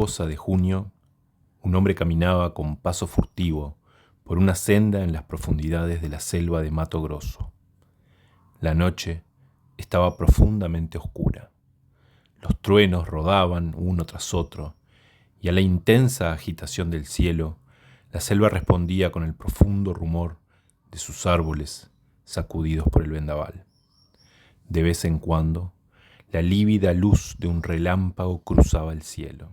brumosa de junio, un hombre caminaba con paso furtivo por una senda en las profundidades de la selva de Mato Grosso. La noche estaba profundamente oscura. Los truenos rodaban uno tras otro, y a la intensa agitación del cielo, la selva respondía con el profundo rumor de sus árboles sacudidos por el vendaval. De vez en cuando, la lívida luz de un relámpago cruzaba el cielo.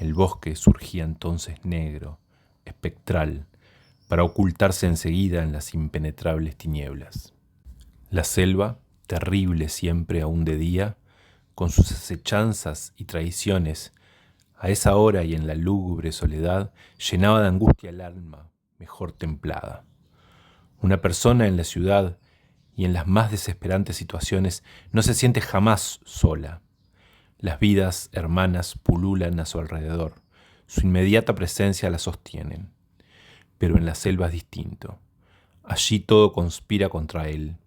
El bosque surgía entonces negro, espectral, para ocultarse enseguida en las impenetrables tinieblas. La selva, terrible siempre aún de día, con sus acechanzas y traiciones, a esa hora y en la lúgubre soledad, llenaba de angustia el alma mejor templada. Una persona en la ciudad y en las más desesperantes situaciones no se siente jamás sola. Las vidas hermanas pululan a su alrededor, su inmediata presencia la sostienen. Pero en la selva es distinto. Allí todo conspira contra él.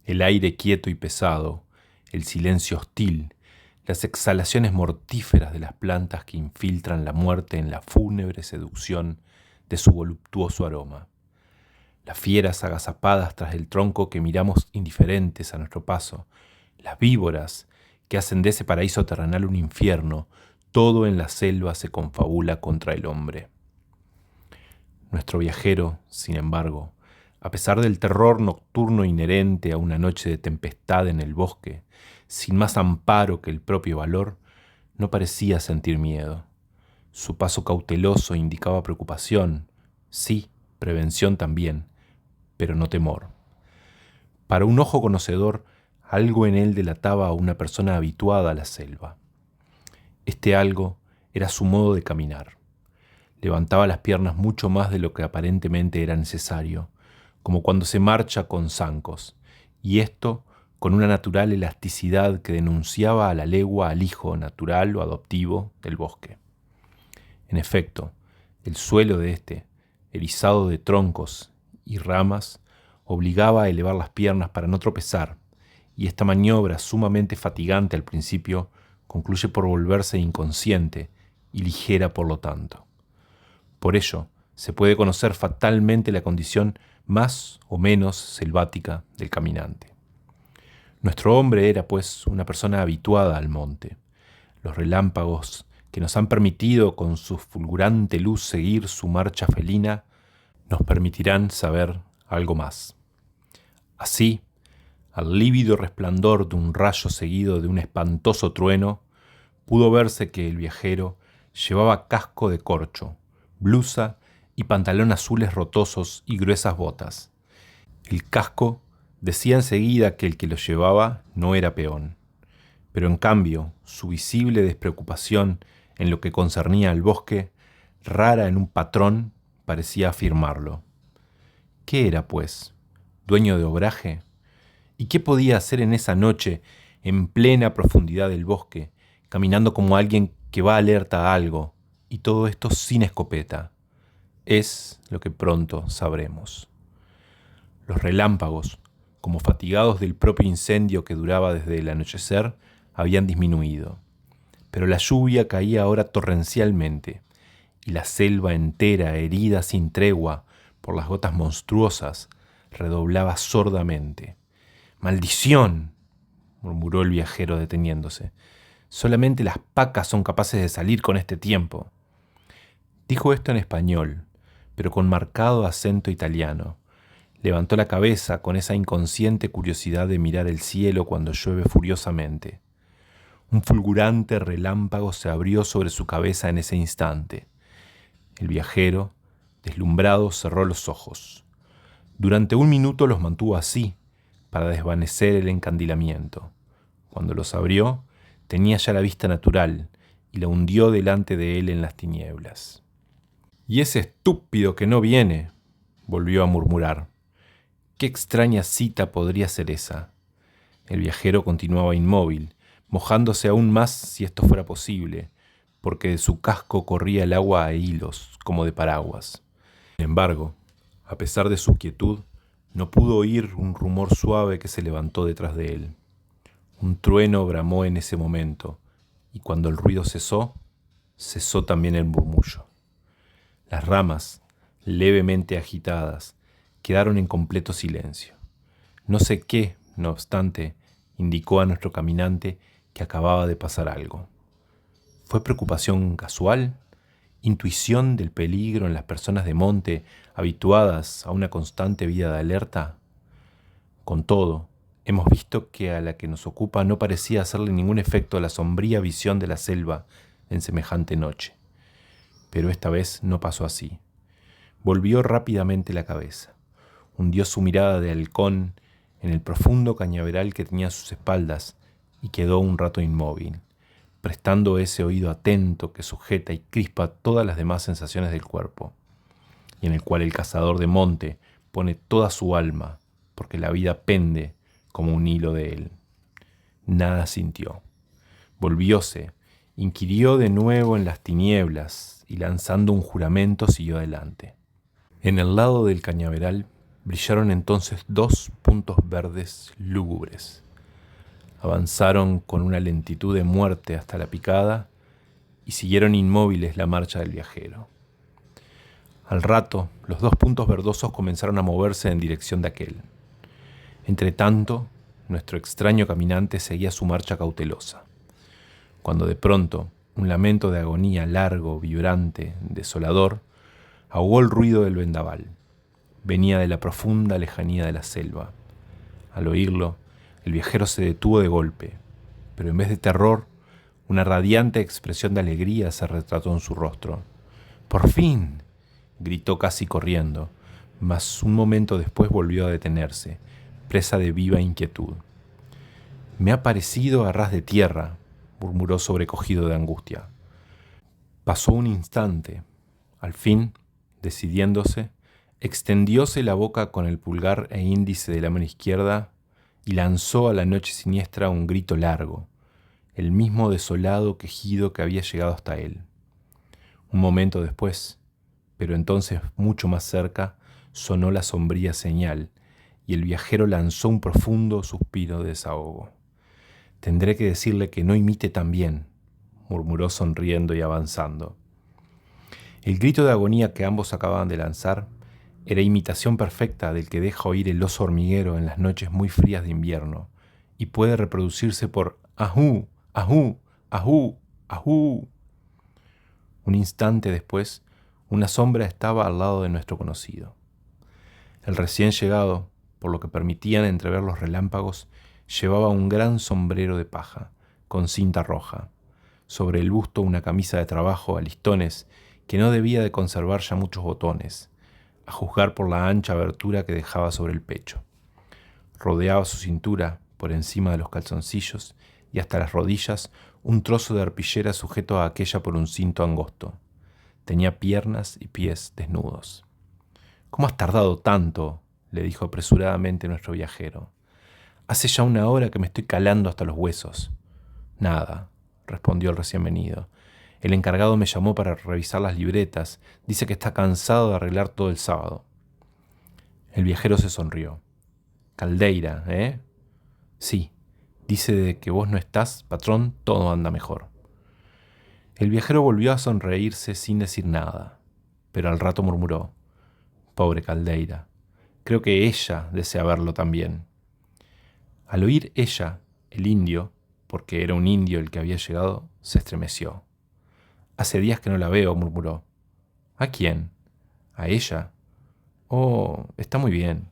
El aire quieto y pesado, el silencio hostil, las exhalaciones mortíferas de las plantas que infiltran la muerte en la fúnebre seducción de su voluptuoso aroma. Las fieras agazapadas tras el tronco que miramos indiferentes a nuestro paso, las víboras que hacen de ese paraíso terrenal un infierno, todo en la selva se confabula contra el hombre. Nuestro viajero, sin embargo, a pesar del terror nocturno inherente a una noche de tempestad en el bosque, sin más amparo que el propio valor, no parecía sentir miedo. Su paso cauteloso indicaba preocupación, sí, prevención también, pero no temor. Para un ojo conocedor, algo en él delataba a una persona habituada a la selva. Este algo era su modo de caminar. Levantaba las piernas mucho más de lo que aparentemente era necesario, como cuando se marcha con zancos, y esto con una natural elasticidad que denunciaba a la legua al hijo natural o adoptivo del bosque. En efecto, el suelo de este, erizado de troncos y ramas, obligaba a elevar las piernas para no tropezar, y esta maniobra sumamente fatigante al principio concluye por volverse inconsciente y ligera por lo tanto. Por ello, se puede conocer fatalmente la condición más o menos selvática del caminante. Nuestro hombre era, pues, una persona habituada al monte. Los relámpagos que nos han permitido con su fulgurante luz seguir su marcha felina nos permitirán saber algo más. Así, al lívido resplandor de un rayo seguido de un espantoso trueno, pudo verse que el viajero llevaba casco de corcho, blusa y pantalón azules rotosos y gruesas botas. El casco decía enseguida que el que lo llevaba no era peón, pero en cambio su visible despreocupación en lo que concernía al bosque, rara en un patrón, parecía afirmarlo. ¿Qué era, pues? ¿Dueño de obraje? ¿Y qué podía hacer en esa noche, en plena profundidad del bosque, caminando como alguien que va alerta a algo, y todo esto sin escopeta? Es lo que pronto sabremos. Los relámpagos, como fatigados del propio incendio que duraba desde el anochecer, habían disminuido. Pero la lluvia caía ahora torrencialmente, y la selva entera, herida sin tregua por las gotas monstruosas, redoblaba sordamente. ¡Maldición!, murmuró el viajero deteniéndose. «Solamente las pacas son capaces de salir con este tiempo». Dijo esto en español, pero con marcado acento italiano. Levantó la cabeza con esa inconsciente curiosidad de mirar el cielo cuando llueve furiosamente. Un fulgurante relámpago se abrió sobre su cabeza en ese instante. El viajero, deslumbrado, cerró los ojos. Durante un minuto los mantuvo así, para desvanecer el encandilamiento. Cuando los abrió, tenía ya la vista natural y la hundió delante de él en las tinieblas. «Y ese estúpido que no viene», volvió a murmurar. «Qué extraña cita podría ser esa». El viajero continuaba inmóvil, mojándose aún más si esto fuera posible, porque de su casco corría el agua a hilos, como de paraguas. Sin embargo, a pesar de su quietud, no pudo oír un rumor suave que se levantó detrás de él. Un trueno bramó en ese momento, y cuando el ruido cesó, cesó también el murmullo. Las ramas, levemente agitadas, quedaron en completo silencio. No sé qué, no obstante, indicó a nuestro caminante que acababa de pasar algo. ¿Fue preocupación casual? ¿Intuición del peligro en las personas de monte habituadas a una constante vida de alerta? Con todo, hemos visto que a la que nos ocupa no parecía hacerle ningún efecto a la sombría visión de la selva en semejante noche. Pero esta vez no pasó así. Volvió rápidamente la cabeza, hundió su mirada de halcón en el profundo cañaveral que tenía a sus espaldas y quedó un rato inmóvil, prestando ese oído atento que sujeta y crispa todas las demás sensaciones del cuerpo, y en el cual el cazador de monte pone toda su alma, porque la vida pende como un hilo de él. Nada sintió. Volvióse, inquirió de nuevo en las tinieblas y lanzando un juramento siguió adelante. En el lado del cañaveral brillaron entonces 2 puntos verdes lúgubres. Avanzaron con una lentitud de muerte hasta la picada y siguieron inmóviles la marcha del viajero. Al rato, los 2 puntos verdosos comenzaron a moverse en dirección de aquel. Entretanto, nuestro extraño caminante seguía su marcha cautelosa, cuando de pronto un lamento de agonía largo, vibrante, desolador, ahogó el ruido del vendaval. Venía de la profunda lejanía de la selva. Al oírlo, el viajero se detuvo de golpe, pero en vez de terror, una radiante expresión de alegría se retrató en su rostro. ¡Por fin!, gritó casi corriendo, mas un momento después volvió a detenerse, presa de viva inquietud. «Me ha parecido a ras de tierra», murmuró sobrecogido de angustia. Pasó un instante. Al fin, decidiéndose, extendióse la boca con el pulgar e índice de la mano izquierda y lanzó a la noche siniestra un grito largo, el mismo desolado quejido que había llegado hasta él. Un momento después, pero entonces mucho más cerca, sonó la sombría señal y el viajero lanzó un profundo suspiro de desahogo. «Tendré que decirle que no imite tan bien», murmuró sonriendo y avanzando. El grito de agonía que ambos acababan de lanzar era imitación perfecta del que deja oír el oso hormiguero en las noches muy frías de invierno y puede reproducirse por ajú, ajú, ajú, ajú. Un instante después, una sombra estaba al lado de nuestro conocido. El recién llegado, por lo que permitían entrever los relámpagos, llevaba un gran sombrero de paja, con cinta roja. Sobre el busto una camisa de trabajo a listones que no debía de conservar ya muchos botones, a juzgar por la ancha abertura que dejaba sobre el pecho. Rodeaba su cintura, por encima de los calzoncillos y hasta las rodillas, un trozo de arpillera sujeto a aquella por un cinto angosto. Tenía piernas y pies desnudos. «¿Cómo has tardado tanto?», le dijo apresuradamente nuestro viajero. «Hace ya 1 hora que me estoy calando hasta los huesos». «Nada», respondió el recién venido. «El encargado me llamó para revisar las libretas. Dice que está cansado de arreglar todo el sábado». El viajero se sonrió. «Caldeira, ¿eh?» «Sí. Dice de que vos no estás, patrón, todo anda mejor». El viajero volvió a sonreírse sin decir nada, pero al rato murmuró: «Pobre Caldeira. Creo que ella desea verlo también». Al oír ella, el indio, porque era un indio el que había llegado, se estremeció. «Hace días que no la veo», murmuró. «¿A quién? ¿A ella? Oh, está muy bien».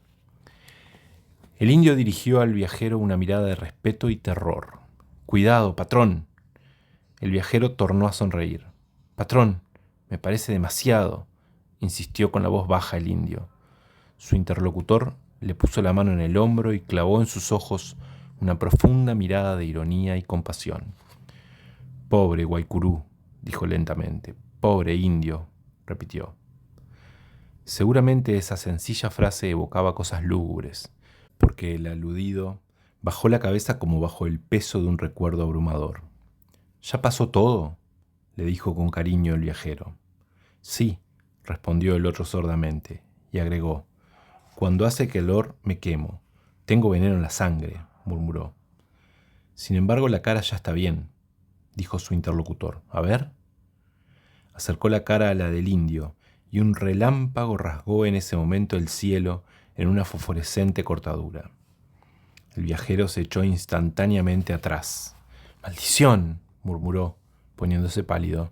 El indio dirigió al viajero una mirada de respeto y terror. «Cuidado, patrón». El viajero tornó a sonreír. «Patrón, me parece demasiado», insistió con la voz baja el indio. Su interlocutor le puso la mano en el hombro y clavó en sus ojos una profunda mirada de ironía y compasión. «Pobre Guaycurú», dijo lentamente. «Pobre indio», repitió. Seguramente esa sencilla frase evocaba cosas lúgubres, porque el aludido bajó la cabeza como bajo el peso de un recuerdo abrumador. «¿Ya pasó todo?», le dijo con cariño el viajero. «Sí», respondió el otro sordamente, y agregó: «Cuando hace calor me quemo. Tengo veneno en la sangre», murmuró. «Sin embargo, la cara ya está bien», dijo su interlocutor. «A ver». Acercó la cara a la del indio, y un relámpago rasgó en ese momento el cielo en una fosforescente cortadura. El viajero se echó instantáneamente atrás. «¡Maldición!», murmuró, poniéndose pálido.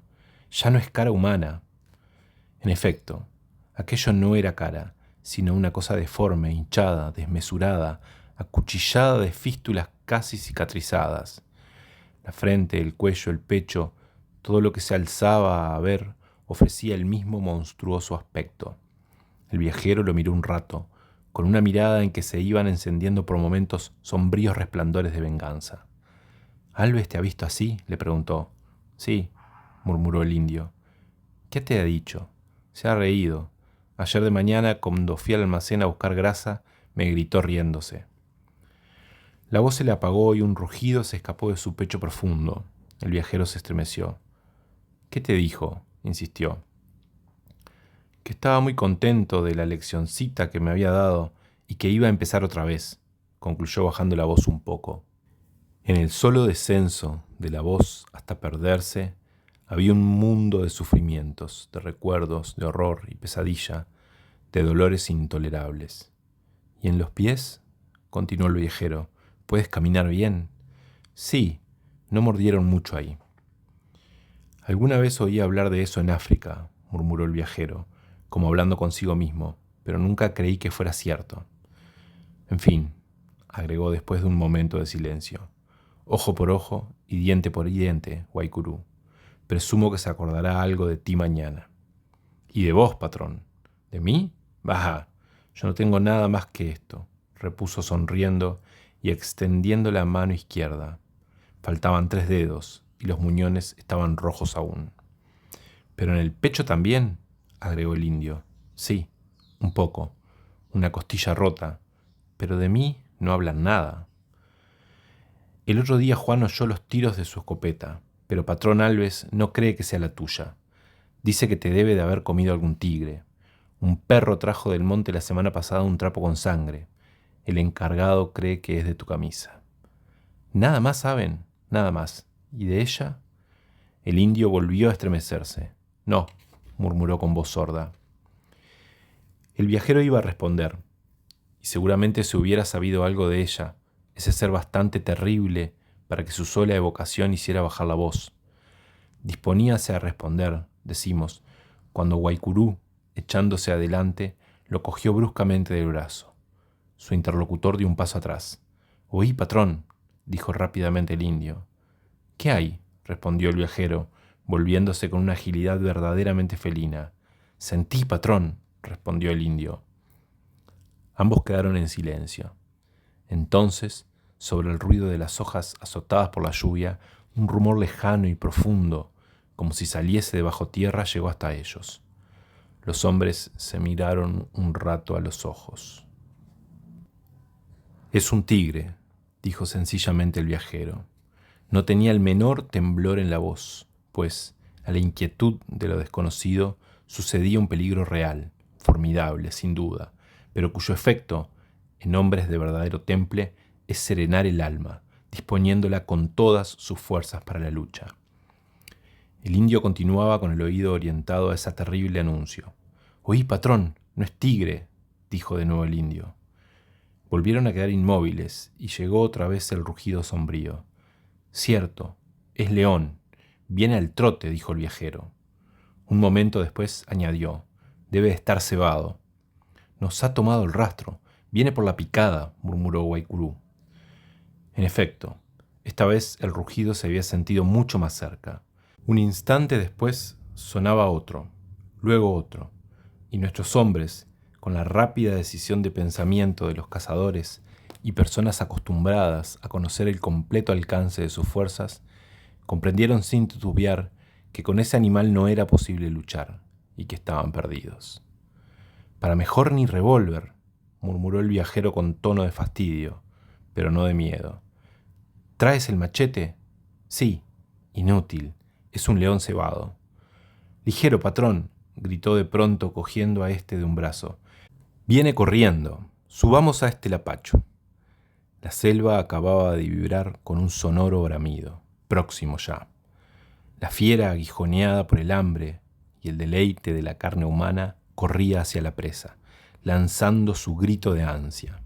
«Ya no es cara humana». En efecto, aquello no era cara, sino una cosa deforme, hinchada, desmesurada, acuchillada de fístulas casi cicatrizadas. La frente, el cuello, el pecho, todo lo que se alzaba a ver ofrecía el mismo monstruoso aspecto. El viajero lo miró un rato, con una mirada en que se iban encendiendo por momentos sombríos resplandores de venganza. «¿Alves te ha visto así?», le preguntó. «Sí», murmuró el indio. «¿Qué te ha dicho?». «Se ha reído. Ayer de mañana, cuando fui al almacén a buscar grasa, me gritó riéndose». La voz se le apagó y un rugido se escapó de su pecho profundo. El viajero se estremeció. «¿Qué te dijo?», insistió. «Que estaba muy contento de la leccioncita que me había dado y que iba a empezar otra vez», concluyó bajando la voz un poco. En el solo descenso de la voz hasta perderse, había un mundo de sufrimientos, de recuerdos, de horror y pesadilla, de dolores intolerables. «¿Y en los pies?», continuó el viajero. «¿Puedes caminar bien?». «Sí, no mordieron mucho ahí». «Alguna vez oí hablar de eso en África», murmuró el viajero, como hablando consigo mismo, «pero nunca creí que fuera cierto». «En fin», agregó después de un momento de silencio, «ojo por ojo y diente por diente, Guaycurú. Presumo que se acordará algo de ti mañana». «¿Y de vos, patrón?». «¿De mí? Bah, yo no tengo nada más que esto», repuso sonriendo y extendiendo la mano izquierda. Faltaban 3 dedos y los muñones estaban rojos aún. «¿Pero en el pecho también?», agregó el indio. «Sí, un poco, una costilla rota, pero de mí no hablan nada». «El otro día Juan oyó los tiros de su escopeta, pero patrón Alves no cree que sea la tuya. Dice que te debe de haber comido algún tigre. Un perro trajo del monte la semana pasada un trapo con sangre. El encargado cree que es de tu camisa». «¿Nada más saben?». «Nada más. ¿Y de ella?». El indio volvió a estremecerse. «No», murmuró con voz sorda. El viajero iba a responder, y seguramente se hubiera sabido algo de ella, ese ser bastante terrible para que su sola evocación hiciera bajar la voz. Disponíase a responder, decimos, cuando Guaycurú, echándose adelante, lo cogió bruscamente del brazo. Su interlocutor dio un paso atrás. «Oí, patrón», dijo rápidamente el indio. «¿Qué hay?», respondió el viajero, volviéndose con una agilidad verdaderamente felina. «Sentí, patrón», respondió el indio. Ambos quedaron en silencio. Entonces, sobre el ruido de las hojas azotadas por la lluvia, un rumor lejano y profundo, como si saliese de bajo tierra, llegó hasta ellos. Los hombres se miraron un rato a los ojos. «Es un tigre», dijo sencillamente el viajero. No tenía el menor temblor en la voz, pues, a la inquietud de lo desconocido, sucedía un peligro real, formidable, sin duda, pero cuyo efecto, en hombres de verdadero temple, es serenar el alma, disponiéndola con todas sus fuerzas para la lucha. El indio continuaba con el oído orientado a ese terrible anuncio. «Oí, patrón, no es tigre», dijo de nuevo el indio. Volvieron a quedar inmóviles y llegó otra vez el rugido sombrío. «Cierto, es león. Viene al trote», dijo el viajero. Un momento después añadió: «Debe estar cebado». «Nos ha tomado el rastro. Viene por la picada», murmuró Guaycurú. En efecto, esta vez el rugido se había sentido mucho más cerca. Un instante después sonaba otro, luego otro, y nuestros hombres, con la rápida decisión de pensamiento de los cazadores y personas acostumbradas a conocer el completo alcance de sus fuerzas, comprendieron sin titubear que con ese animal no era posible luchar y que estaban perdidos. «Para mejor ni revólver», murmuró el viajero con tono de fastidio, pero no de miedo. «¿Traes el machete?». «Sí». «Inútil. Es un león cebado». «Ligero, patrón», gritó de pronto cogiendo a este de un brazo. «Viene corriendo. Subamos a este lapacho». La selva acababa de vibrar con un sonoro bramido, próximo ya. La fiera, aguijoneada por el hambre, y el deleite de la carne humana, corría hacia la presa, lanzando su grito de ansia.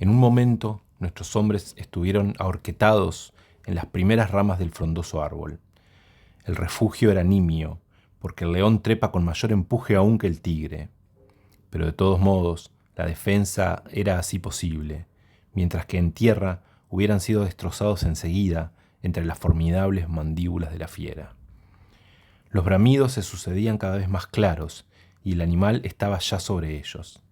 En un momento, nuestros hombres estuvieron ahorquetados en las primeras ramas del frondoso árbol. El refugio era nimio, porque el león trepa con mayor empuje aún que el tigre. Pero de todos modos, la defensa era así posible, mientras que en tierra hubieran sido destrozados enseguida entre las formidables mandíbulas de la fiera. Los bramidos se sucedían cada vez más claros, y el animal estaba ya sobre ellos.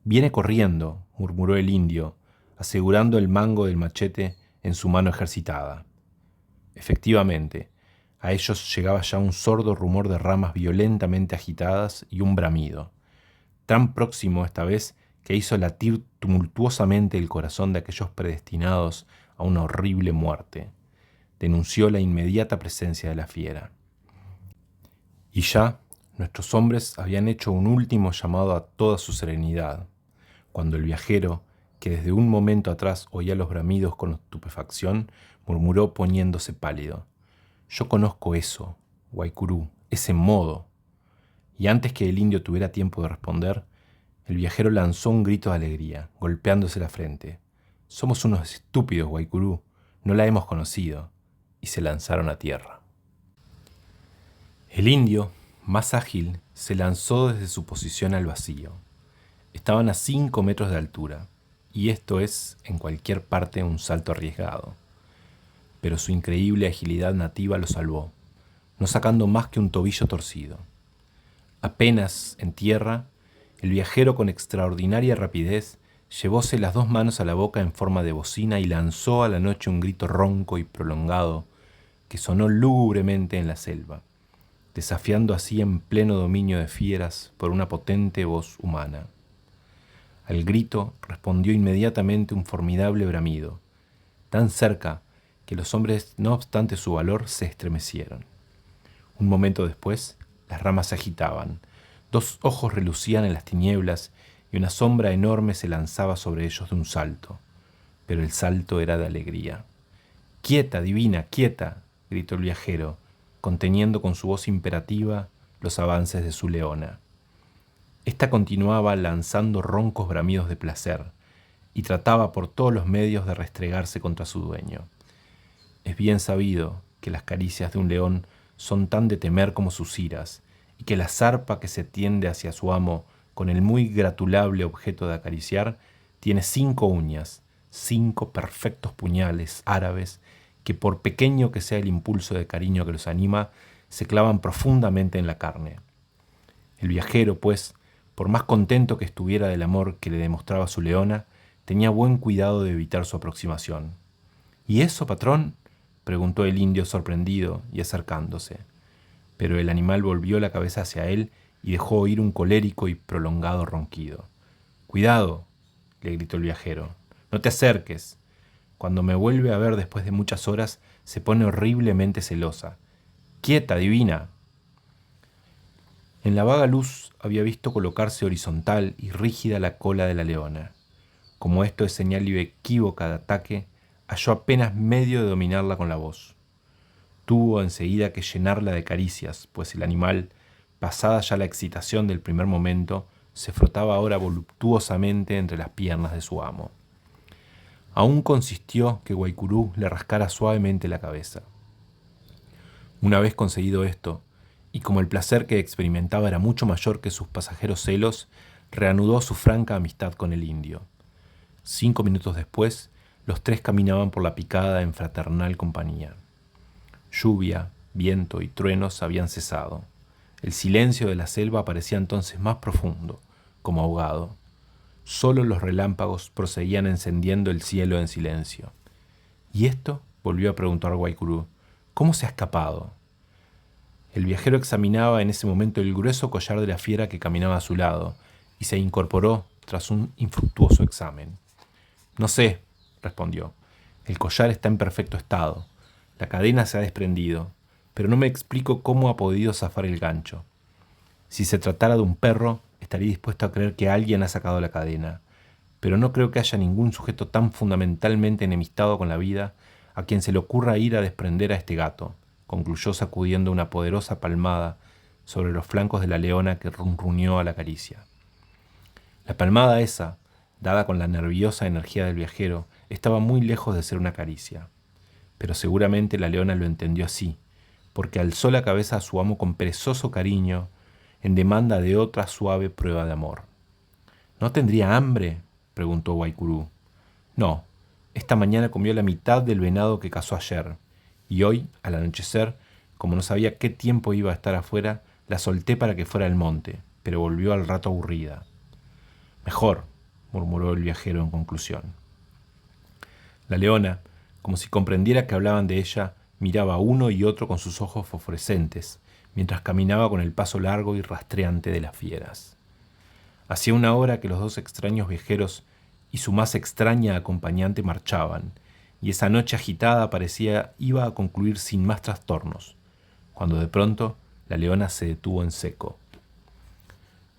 «Viene corriendo», murmuró el indio, asegurando el mango del machete en su mano ejercitada. Efectivamente, a ellos llegaba ya un sordo rumor de ramas violentamente agitadas y un bramido, tan próximo esta vez que hizo latir tumultuosamente el corazón de aquellos predestinados a una horrible muerte. Denunció la inmediata presencia de la fiera. Y ya nuestros hombres habían hecho un último llamado a toda su serenidad, cuando el viajero, que desde un momento atrás oía los bramidos con estupefacción, murmuró poniéndose pálido: «Yo conozco eso, Guaycurú, ese modo». Y antes que el indio tuviera tiempo de responder, el viajero lanzó un grito de alegría, golpeándose la frente. «Somos unos estúpidos, Guaycurú, no la hemos conocido», y se lanzaron a tierra. El indio, más ágil, se lanzó desde su posición al vacío. Estaban a 5 metros de altura, y esto es, en cualquier parte, un salto arriesgado. Pero su increíble agilidad nativa lo salvó, no sacando más que un tobillo torcido. Apenas en tierra, el viajero con extraordinaria rapidez llevóse las 2 manos a la boca en forma de bocina y lanzó a la noche un grito ronco y prolongado que sonó lúgubremente en la selva, desafiando así en pleno dominio de fieras por una potente voz humana. Al grito respondió inmediatamente un formidable bramido, tan cerca que los hombres, no obstante su valor, se estremecieron. Un momento después, las ramas se agitaban, 2 ojos relucían en las tinieblas y una sombra enorme se lanzaba sobre ellos de un salto. Pero el salto era de alegría. «¡Quieta, divina, quieta!», gritó el viajero, conteniendo con su voz imperativa los avances de su leona. Esta continuaba lanzando roncos bramidos de placer y trataba por todos los medios de restregarse contra su dueño. Es bien sabido que las caricias de un león son tan de temer como sus iras, y que la zarpa que se tiende hacia su amo con el muy gratulable objeto de acariciar tiene 5 uñas, 5 perfectos puñales árabes que, por pequeño que sea el impulso de cariño que los anima, se clavan profundamente en la carne. El viajero, pues, por más contento que estuviera del amor que le demostraba su leona, tenía buen cuidado de evitar su aproximación. «¿Y eso, patrón?», preguntó el indio sorprendido y acercándose. Pero el animal volvió la cabeza hacia él y dejó oír un colérico y prolongado ronquido. «Cuidado», le gritó el viajero, «no te acerques. Cuando me vuelve a ver después de muchas horas, se pone horriblemente celosa. ¡Quieta, divina!». En la vaga luz había visto colocarse horizontal y rígida la cola de la leona. Como esto es señal inequívoca de ataque, halló apenas medio de dominarla con la voz. Tuvo enseguida que llenarla de caricias, pues el animal, pasada ya la excitación del primer momento, se frotaba ahora voluptuosamente entre las piernas de su amo. Aún consistió que Guaycurú le rascara suavemente la cabeza. Una vez conseguido esto, y como el placer que experimentaba era mucho mayor que sus pasajeros celos, reanudó su franca amistad con el indio. 5 minutos después, los 3 caminaban por la picada en fraternal compañía. Lluvia, viento y truenos habían cesado. El silencio de la selva parecía entonces más profundo, como ahogado. Solo los relámpagos proseguían encendiendo el cielo en silencio. «¿Y esto?», volvió a preguntar Guaycurú. «¿Cómo se ha escapado?». El viajero examinaba en ese momento el grueso collar de la fiera que caminaba a su lado y se incorporó tras un infructuoso examen. «No sé», respondió. «El collar está en perfecto estado. La cadena se ha desprendido, pero no me explico cómo ha podido zafar el gancho. Si se tratara de un perro, estaría dispuesto a creer que alguien ha sacado la cadena, pero no creo que haya ningún sujeto tan fundamentalmente enemistado con la vida a quien se le ocurra ir a desprender a este gato», concluyó sacudiendo una poderosa palmada sobre los flancos de la leona que ronroneó a la caricia. La palmada esa, dada con la nerviosa energía del viajero, estaba muy lejos de ser una caricia. Pero seguramente la leona lo entendió así, porque alzó la cabeza a su amo con perezoso cariño, en demanda de otra suave prueba de amor. ¿No tendría hambre?, preguntó Guaycurú. No, esta mañana comió la mitad del venado que cazó ayer, y hoy, al anochecer, como no sabía qué tiempo iba a estar afuera, la solté para que fuera al monte, pero volvió al rato aburrida. Mejor, murmuró el viajero en conclusión. La leona, como si comprendiera que hablaban de ella, miraba a uno y otro con sus ojos fosforescentes, mientras caminaba con el paso largo y rastreante de las fieras. Hacía una hora que los dos extraños viajeros y su más extraña acompañante marchaban, y esa noche agitada parecía iba a concluir sin más trastornos, cuando de pronto la leona se detuvo en seco.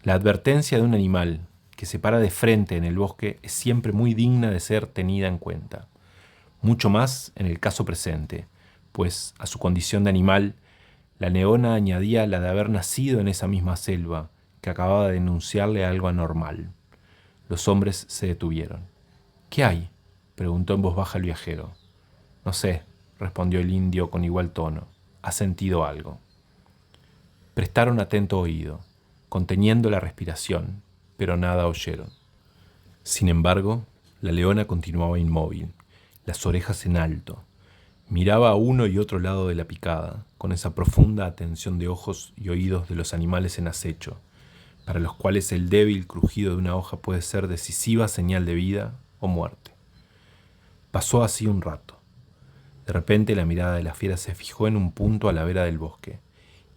La advertencia de un animal que se para de frente en el bosque es siempre muy digna de ser tenida en cuenta, mucho más en el caso presente, pues a su condición de animal, la leona añadía la de haber nacido en esa misma selva que acababa de denunciarle algo anormal. Los hombres se detuvieron. ¿Qué hay?, preguntó en voz baja el viajero. No sé, respondió el indio con igual tono. ¿Has sentido algo? Prestaron atento oído, conteniendo la respiración, pero nada oyeron. Sin embargo, la leona continuaba inmóvil, las orejas en alto. Miraba a uno y otro lado de la picada, con esa profunda atención de ojos y oídos de los animales en acecho, para los cuales el débil crujido de una hoja puede ser decisiva señal de vida o muerte. Pasó así un rato. De repente la mirada de la fiera se fijó en un punto a la vera del bosque,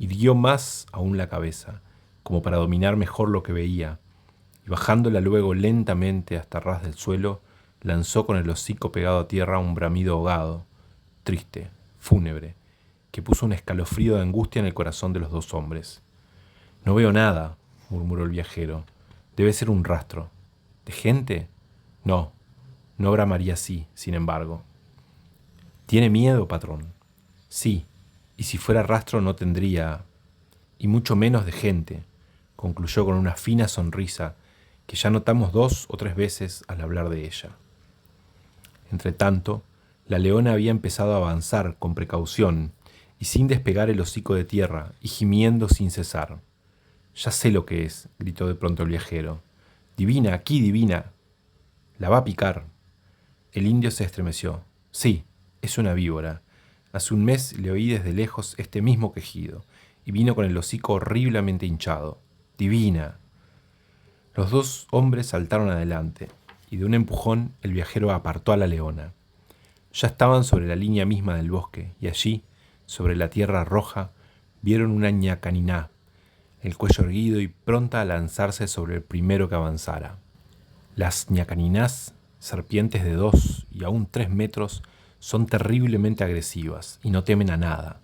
irguió más aún la cabeza, como para dominar mejor lo que veía, y bajándola luego lentamente hasta ras del suelo, lanzó con el hocico pegado a tierra un bramido ahogado, triste, fúnebre, que puso un escalofrío de angustia en el corazón de los dos hombres. «No veo nada», murmuró el viajero. «Debe ser un rastro. ¿De gente? No, no bramaría así, sin embargo». «¿Tiene miedo, patrón?» «Sí, y si fuera rastro no tendría, y mucho menos de gente», concluyó con una fina sonrisa que ya notamos 2 o 3 veces al hablar de ella. Entretanto, la leona había empezado a avanzar con precaución y sin despegar el hocico de tierra y gimiendo sin cesar. «Ya sé lo que es», gritó de pronto el viajero. «Divina, aquí, divina. La va a picar». El indio se estremeció. «Sí, es una víbora. Hace un mes le oí desde lejos este mismo quejido, y vino con el hocico horriblemente hinchado. Divina». Los dos hombres saltaron adelante, y de un empujón el viajero apartó a la leona. Ya estaban sobre la línea misma del bosque, y allí, sobre la tierra roja, vieron una ñacaniná, el cuello erguido y pronta a lanzarse sobre el primero que avanzara. Las ñacaninás, serpientes de 2 y aún 3 metros, son terriblemente agresivas y no temen a nada.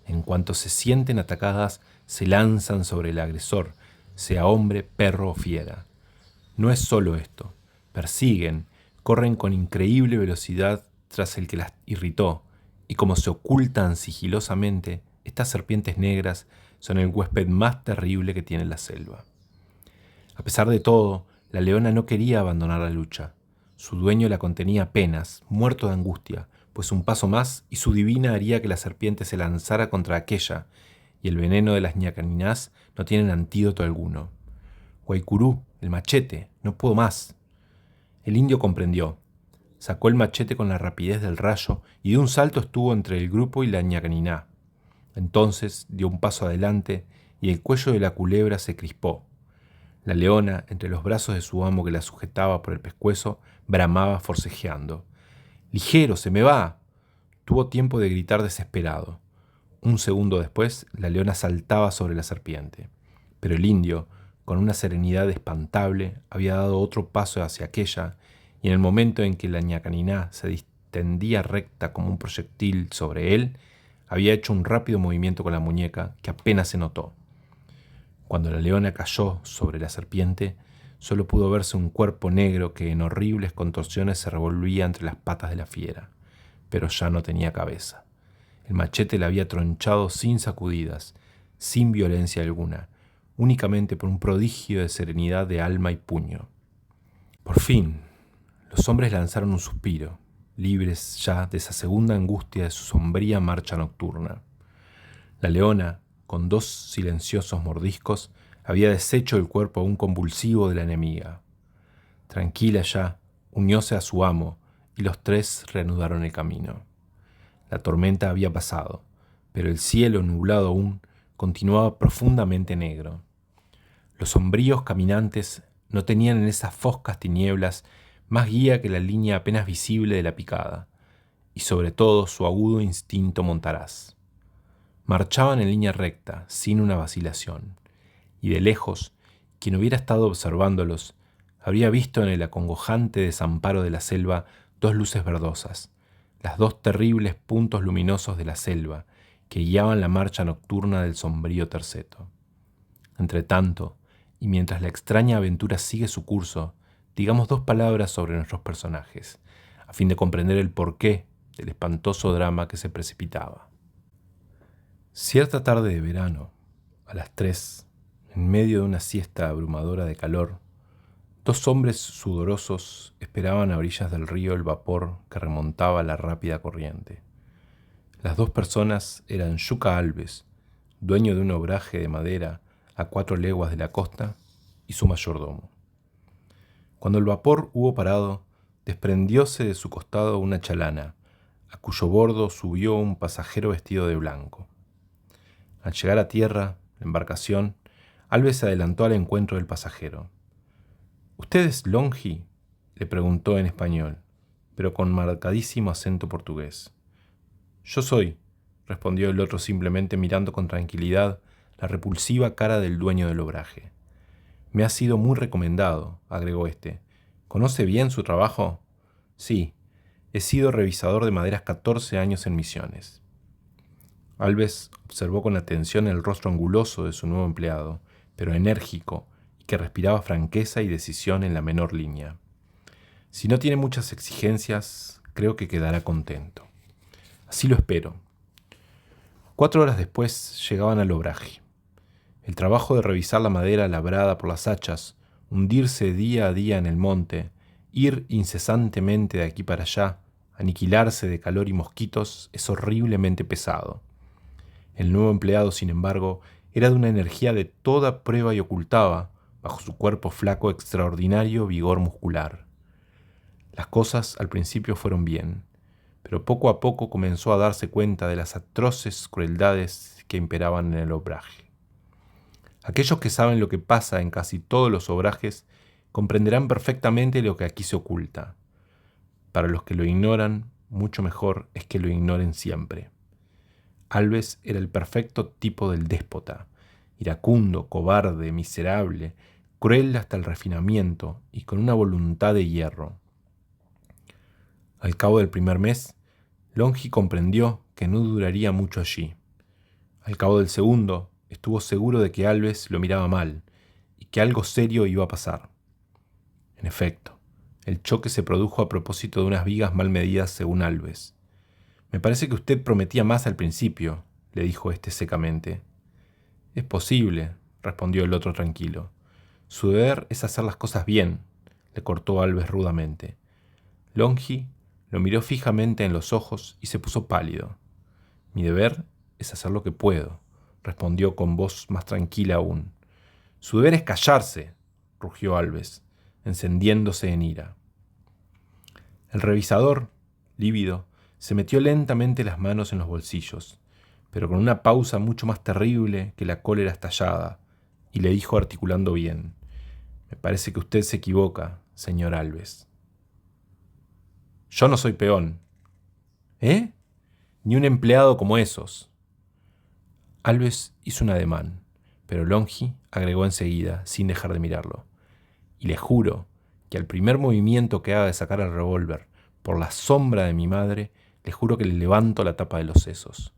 En cuanto se sienten atacadas, se lanzan sobre el agresor, sea hombre, perro o fiera. No es solo esto, persiguen, corren con increíble velocidad tras el que las irritó, y como se ocultan sigilosamente, estas serpientes negras son el huésped más terrible que tiene la selva. A pesar de todo, la leona no quería abandonar la lucha. Su dueño la contenía apenas, muerto de angustia, pues un paso más y su divina haría que la serpiente se lanzara contra aquella, y el veneno de las ñacaninás no tienen antídoto alguno. «Guaycurú, el machete, no puedo más». El indio comprendió. Sacó el machete con la rapidez del rayo y de un salto estuvo entre el grupo y la ñacaniná. Entonces dio un paso adelante y el cuello de la culebra se crispó. La leona, entre los brazos de su amo que la sujetaba por el pescuezo, bramaba forcejeando. «¡Ligero, se me va!». Tuvo tiempo de gritar desesperado. Un segundo después, la leona saltaba sobre la serpiente. Pero el indio, con una serenidad espantable, había dado otro paso hacia aquella, y en el momento en que la ñacaniná se distendía recta como un proyectil sobre él, había hecho un rápido movimiento con la muñeca que apenas se notó. Cuando la leona cayó sobre la serpiente, solo pudo verse un cuerpo negro que en horribles contorsiones se revolvía entre las patas de la fiera, pero ya no tenía cabeza. El machete la había tronchado sin sacudidas, sin violencia alguna, únicamente por un prodigio de serenidad de alma y puño. Por fin, los hombres lanzaron un suspiro, libres ya de esa segunda angustia de su sombría marcha nocturna. La leona, con 2 silenciosos mordiscos, había deshecho el cuerpo aún convulsivo de la enemiga. Tranquila ya, unióse a su amo, y los 3 reanudaron el camino. La tormenta había pasado, pero el cielo, nublado aún, continuaba profundamente negro. Los sombríos caminantes no tenían en esas foscas tinieblas más guía que la línea apenas visible de la picada, y sobre todo su agudo instinto montaraz. Marchaban en línea recta, sin una vacilación, y de lejos, quien hubiera estado observándolos, habría visto en el acongojante desamparo de la selva 2 luces verdosas, las 2 terribles puntos luminosos de la selva que guiaban la marcha nocturna del sombrío terceto. Entretanto, y mientras la extraña aventura sigue su curso, digamos 2 palabras sobre nuestros personajes, a fin de comprender el porqué del espantoso drama que se precipitaba. Cierta tarde de verano, a las 3, en medio de una siesta abrumadora de calor, 2 hombres sudorosos esperaban a orillas del río el vapor que remontaba la rápida corriente. Las 2 personas eran Yuca Alves, dueño de un obraje de madera a 4 leguas de la costa, y su mayordomo. Cuando el vapor hubo parado, desprendióse de su costado una chalana, a cuyo bordo subió un pasajero vestido de blanco. Al llegar a tierra, la embarcación, Alves se adelantó al encuentro del pasajero. «¿Usted es Longi?», le preguntó en español, pero con marcadísimo acento portugués. «Yo soy», respondió el otro simplemente mirando con tranquilidad la repulsiva cara del dueño del obraje. «Me ha sido muy recomendado», agregó este. «¿Conoce bien su trabajo?» «Sí, he sido revisador de maderas 14 años en Misiones». Alves observó con atención el rostro anguloso de su nuevo empleado, pero enérgico, y que respiraba franqueza y decisión en la menor línea. «Si no tiene muchas exigencias, creo que quedará contento». «Así lo espero». 4 horas después llegaban al obraje. El trabajo de revisar la madera labrada por las hachas, hundirse día a día en el monte, ir incesantemente de aquí para allá, aniquilarse de calor y mosquitos, es horriblemente pesado. El nuevo empleado, sin embargo, era de una energía de toda prueba y ocultaba, bajo su cuerpo flaco, extraordinario vigor muscular. Las cosas al principio fueron bien, pero poco a poco comenzó a darse cuenta de las atroces crueldades que imperaban en el obraje. Aquellos que saben lo que pasa en casi todos los obrajes comprenderán perfectamente lo que aquí se oculta. Para los que lo ignoran, mucho mejor es que lo ignoren siempre. Alves era el perfecto tipo del déspota, iracundo, cobarde, miserable, cruel hasta el refinamiento y con una voluntad de hierro. Al cabo del primer mes, Longi comprendió que no duraría mucho allí. Al cabo del segundo, estuvo seguro de que Alves lo miraba mal y que algo serio iba a pasar. En efecto, el choque se produjo a propósito de unas vigas mal medidas según Alves. «Me parece que usted prometía más al principio», le dijo este secamente. «Es posible», respondió el otro tranquilo. «Su deber es hacer las cosas bien», le cortó Alves rudamente. Longi lo miró fijamente en los ojos y se puso pálido. «Mi deber es hacer lo que puedo», respondió con voz más tranquila aún. «Su deber es callarse», rugió Alves, encendiéndose en ira. El revisador, lívido, se metió lentamente las manos en los bolsillos, pero con una pausa mucho más terrible que la cólera estallada, y le dijo articulando bien: «Me parece que usted se equivoca, señor Alves». «Yo no soy peón». «¿Eh? Ni un empleado como esos». Alves hizo un ademán, pero Longi agregó enseguida, sin dejar de mirarlo: «Y le juro que al primer movimiento que haga de sacar el revólver por la sombra de mi madre, le juro que le levanto la tapa de los sesos».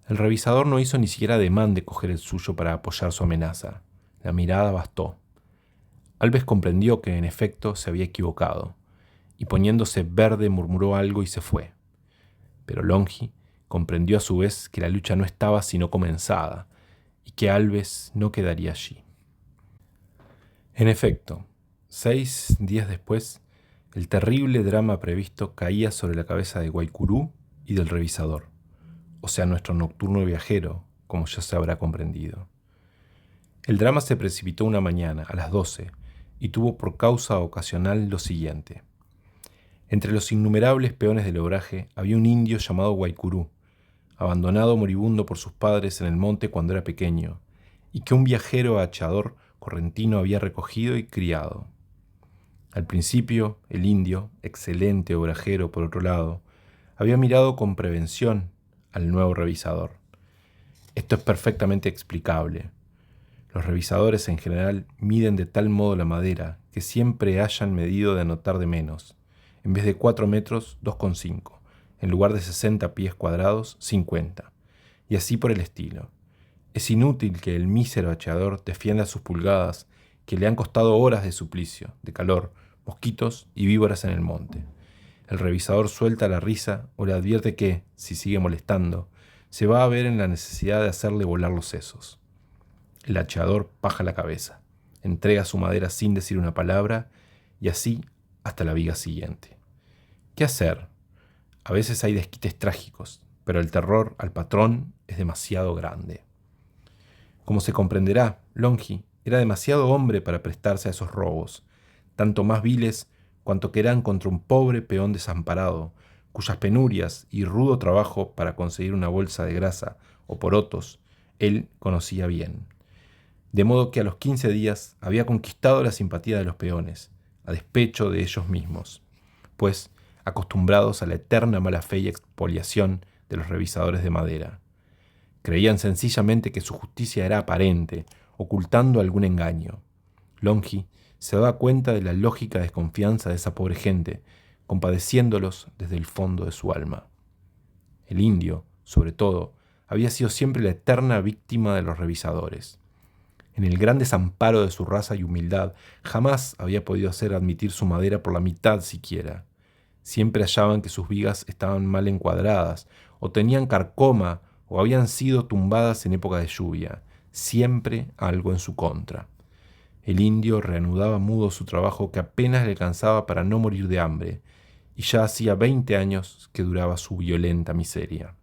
El revisador no hizo ni siquiera ademán de coger el suyo para apoyar su amenaza. La mirada bastó. Alves comprendió que, en efecto, se había equivocado, y poniéndose verde murmuró algo y se fue. Pero Longi Comprendió a su vez que la lucha no estaba sino comenzada y que Alves no quedaría allí. En efecto, 6 días después, el terrible drama previsto caía sobre la cabeza de Guaycurú y del revisador, o sea, nuestro nocturno viajero, como ya se habrá comprendido. El drama se precipitó una mañana, a las 12, y tuvo por causa ocasional lo siguiente. Entre los innumerables peones del obraje había un indio llamado Guaycurú, abandonado moribundo por sus padres en el monte cuando era pequeño, y que un viajero hachador correntino había recogido y criado. Al principio, el indio, excelente obrajero por otro lado, había mirado con prevención al nuevo revisador. Esto es perfectamente explicable. Los revisadores en general miden de tal modo la madera que siempre hayan medido de anotar de menos. En vez de 4 metros, 2,5. En lugar de 60 pies cuadrados, 50. Y así por el estilo. Es inútil que el mísero hachador defienda sus pulgadas, que le han costado horas de suplicio, de calor, mosquitos y víboras en el monte. El revisador suelta la risa o le advierte que, si sigue molestando, se va a ver en la necesidad de hacerle volar los sesos. El hachador baja la cabeza, entrega su madera sin decir una palabra y así hasta la viga siguiente. ¿Qué hacer? A veces hay desquites trágicos, pero el terror al patrón es demasiado grande. Como se comprenderá, Longi era demasiado hombre para prestarse a esos robos, tanto más viles cuanto que eran contra un pobre peón desamparado, cuyas penurias y rudo trabajo para conseguir una bolsa de grasa o porotos él conocía bien. De modo que a los 15 días había conquistado la simpatía de los peones, a despecho de ellos mismos, pues acostumbrados a la eterna mala fe y expoliación de los revisadores de madera. Creían sencillamente que su justicia era aparente, ocultando algún engaño. Longi se daba cuenta de la lógica desconfianza de esa pobre gente, compadeciéndolos desde el fondo de su alma. El indio, sobre todo, había sido siempre la eterna víctima de los revisadores. En el gran desamparo de su raza y humildad, jamás había podido hacer admitir su madera por la mitad siquiera. Siempre hallaban que sus vigas estaban mal encuadradas, o tenían carcoma, o habían sido tumbadas en época de lluvia. Siempre algo en su contra. El indio reanudaba mudo su trabajo que apenas le alcanzaba para no morir de hambre, y ya hacía 20 años que duraba su violenta miseria.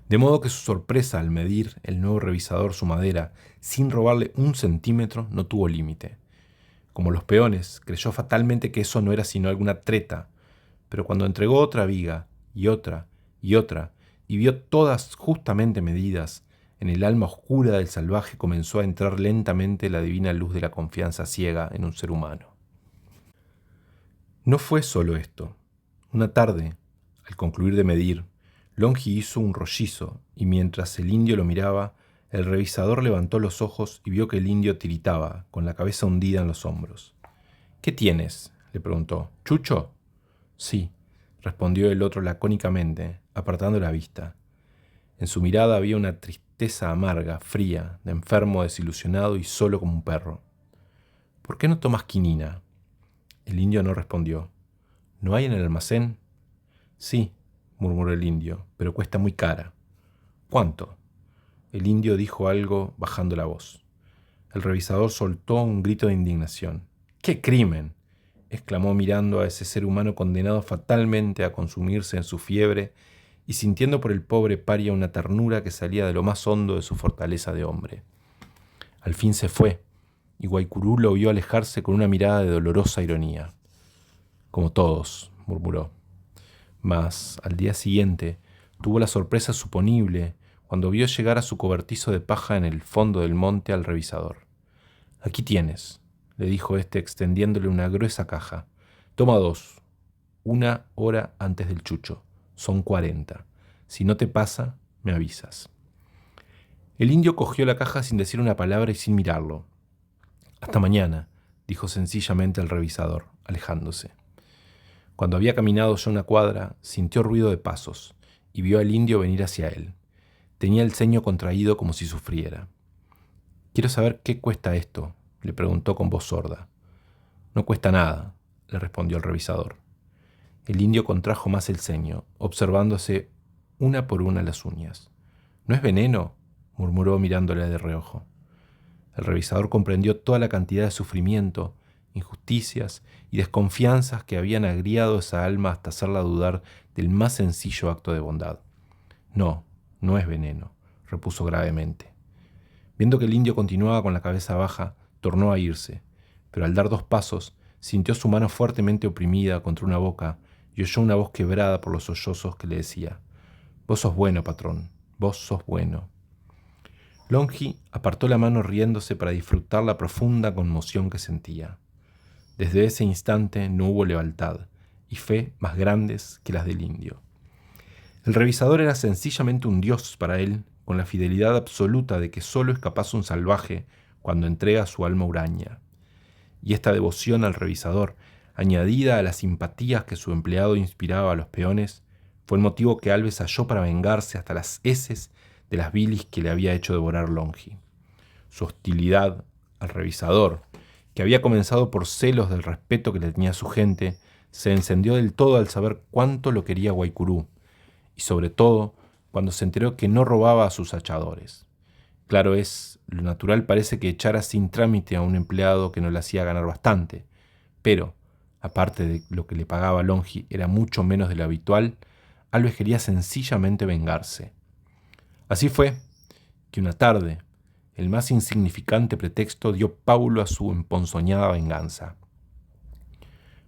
De modo que su sorpresa al medir el nuevo revisador su madera sin robarle 1 centímetro no tuvo límite. Como los peones, creyó fatalmente que eso no era sino alguna treta, pero cuando entregó otra viga, y otra, y vio todas justamente medidas, en el alma oscura del salvaje comenzó a entrar lentamente la divina luz de la confianza ciega en un ser humano. No fue solo esto. Una tarde, al concluir de medir, Longi hizo un rollizo, y mientras el indio lo miraba, el revisador levantó los ojos y vio que el indio tiritaba, con la cabeza hundida en los hombros. «¿Qué tienes?», le preguntó. «¿Chucho?». «Sí», respondió el otro lacónicamente, apartando la vista. En su mirada había una tristeza amarga, fría, de enfermo desilusionado y solo como un perro. «¿Por qué no tomas quinina?». El indio no respondió. «¿No hay en el almacén?». «Sí», murmuró el indio, «pero cuesta muy cara». «¿Cuánto?». El indio dijo algo bajando la voz. El revisador soltó un grito de indignación. «¡Qué crimen!», exclamó mirando a ese ser humano condenado fatalmente a consumirse en su fiebre y sintiendo por el pobre paria una ternura que salía de lo más hondo de su fortaleza de hombre. Al fin se fue, y Guaycurú lo vio alejarse con una mirada de dolorosa ironía. «Como todos», murmuró. Mas, al día siguiente, tuvo la sorpresa suponible cuando vio llegar a su cobertizo de paja en el fondo del monte al revisador. «Aquí tienes», le dijo éste extendiéndole una gruesa caja. «Toma 2, 1 hora antes del chucho. Son 40. Si no te pasa, me avisas». El indio cogió la caja sin decir una palabra y sin mirarlo. «Hasta mañana», dijo sencillamente el revisador, alejándose. Cuando había caminado ya 1 cuadra, sintió ruido de pasos y vio al indio venir hacia él. Tenía el ceño contraído como si sufriera. «Quiero saber qué cuesta esto», le preguntó con voz sorda. «No cuesta nada», le respondió el revisador. El indio contrajo más el ceño, observándose una por una las uñas. «¿No es veneno?», murmuró mirándole de reojo. El revisador comprendió toda la cantidad de sufrimiento, injusticias y desconfianzas que habían agriado esa alma hasta hacerla dudar del más sencillo acto de bondad. «No, no es veneno», repuso gravemente. Viendo que el indio continuaba con la cabeza baja, tornó a irse, pero al dar 2 pasos, sintió su mano fuertemente oprimida contra una boca y oyó una voz quebrada por los sollozos que le decía: «Vos sos bueno, patrón, vos sos bueno». Longi apartó la mano riéndose para disfrutar la profunda conmoción que sentía. Desde ese instante no hubo lealtad y fe más grandes que las del indio. El revisador era sencillamente un dios para él, con la fidelidad absoluta de que solo es capaz un salvaje cuando entrega su alma huraña. Y esta devoción al revisador, añadida a las simpatías que su empleado inspiraba a los peones, fue el motivo que Alves halló para vengarse hasta las heces de las bilis que le había hecho devorar Longi. Su hostilidad al revisador, que había comenzado por celos del respeto que le tenía a su gente, se encendió del todo al saber cuánto lo quería Guaycurú, y sobre todo cuando se enteró que no robaba a sus hachadores. Claro es, lo natural parece que echara sin trámite a un empleado que no le hacía ganar bastante, pero, aparte de lo que le pagaba Longi era mucho menos de lo habitual, Alves quería sencillamente vengarse. Así fue que una tarde, el más insignificante pretexto dio pábulo a su emponzoñada venganza.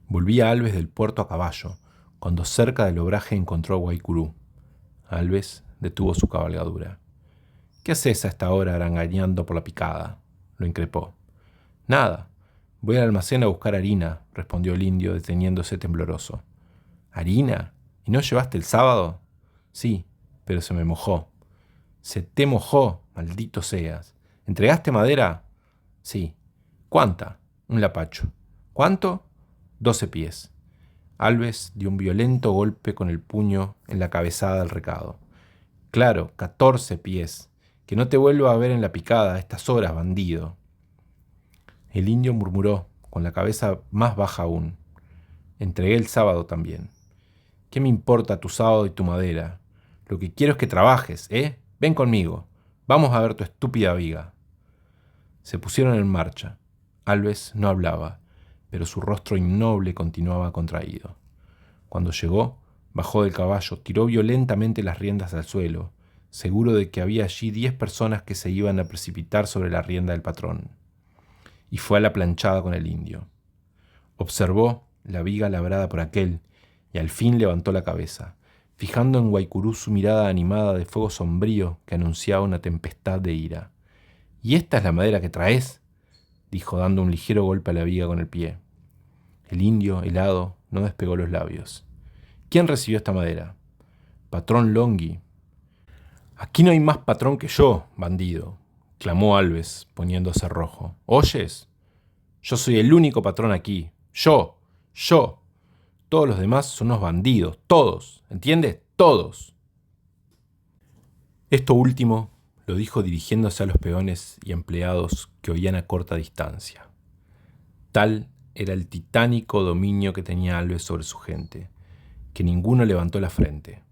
Volvía Alves del puerto a caballo, cuando cerca del obraje encontró a Guaycurú. Alves detuvo su cabalgadura. «¿Qué haces a esta hora arangañando por la picada?», lo increpó. «Nada, voy al almacén a buscar harina», respondió el indio deteniéndose tembloroso. «¿Harina? ¿Y no llevaste el sábado?». «Sí, pero se me mojó». «Se te mojó, maldito seas. ¿Entregaste madera?». «Sí». «¿Cuánta?». «Un lapacho». «¿Cuánto?». 12 pies. Alves dio un violento golpe con el puño en la cabezada del recado. «Claro, 14 pies. Que no te vuelva a ver en la picada a estas horas, bandido». El indio murmuró, con la cabeza más baja aún: «Entregué el sábado también». «¿Qué me importa tu sábado y tu madera? Lo que quiero es que trabajes, ¿eh? Ven conmigo. Vamos a ver tu estúpida viga». Se pusieron en marcha. Alves no hablaba, pero su rostro innoble continuaba contraído. Cuando llegó, bajó del caballo, tiró violentamente las riendas al suelo, seguro de que había allí 10 personas que se iban a precipitar sobre la rienda del patrón. Y fue a la planchada con el indio. Observó la viga labrada por aquel y al fin levantó la cabeza, fijando en Guaycurú su mirada animada de fuego sombrío que anunciaba una tempestad de ira. «¿Y esta es la madera que traes?», dijo dando un ligero golpe a la viga con el pie. El indio, helado, no despegó los labios. «¿Quién recibió esta madera?». «Patrón Longi». «Aquí no hay más patrón que yo, bandido», clamó Alves, poniéndose rojo. «¿Oyes? Yo soy el único patrón aquí. Yo. Todos los demás son unos bandidos, todos, ¿entiendes? Todos». Esto último lo dijo dirigiéndose a los peones y empleados que oían a corta distancia. Tal era el titánico dominio que tenía Alves sobre su gente, que ninguno levantó la frente.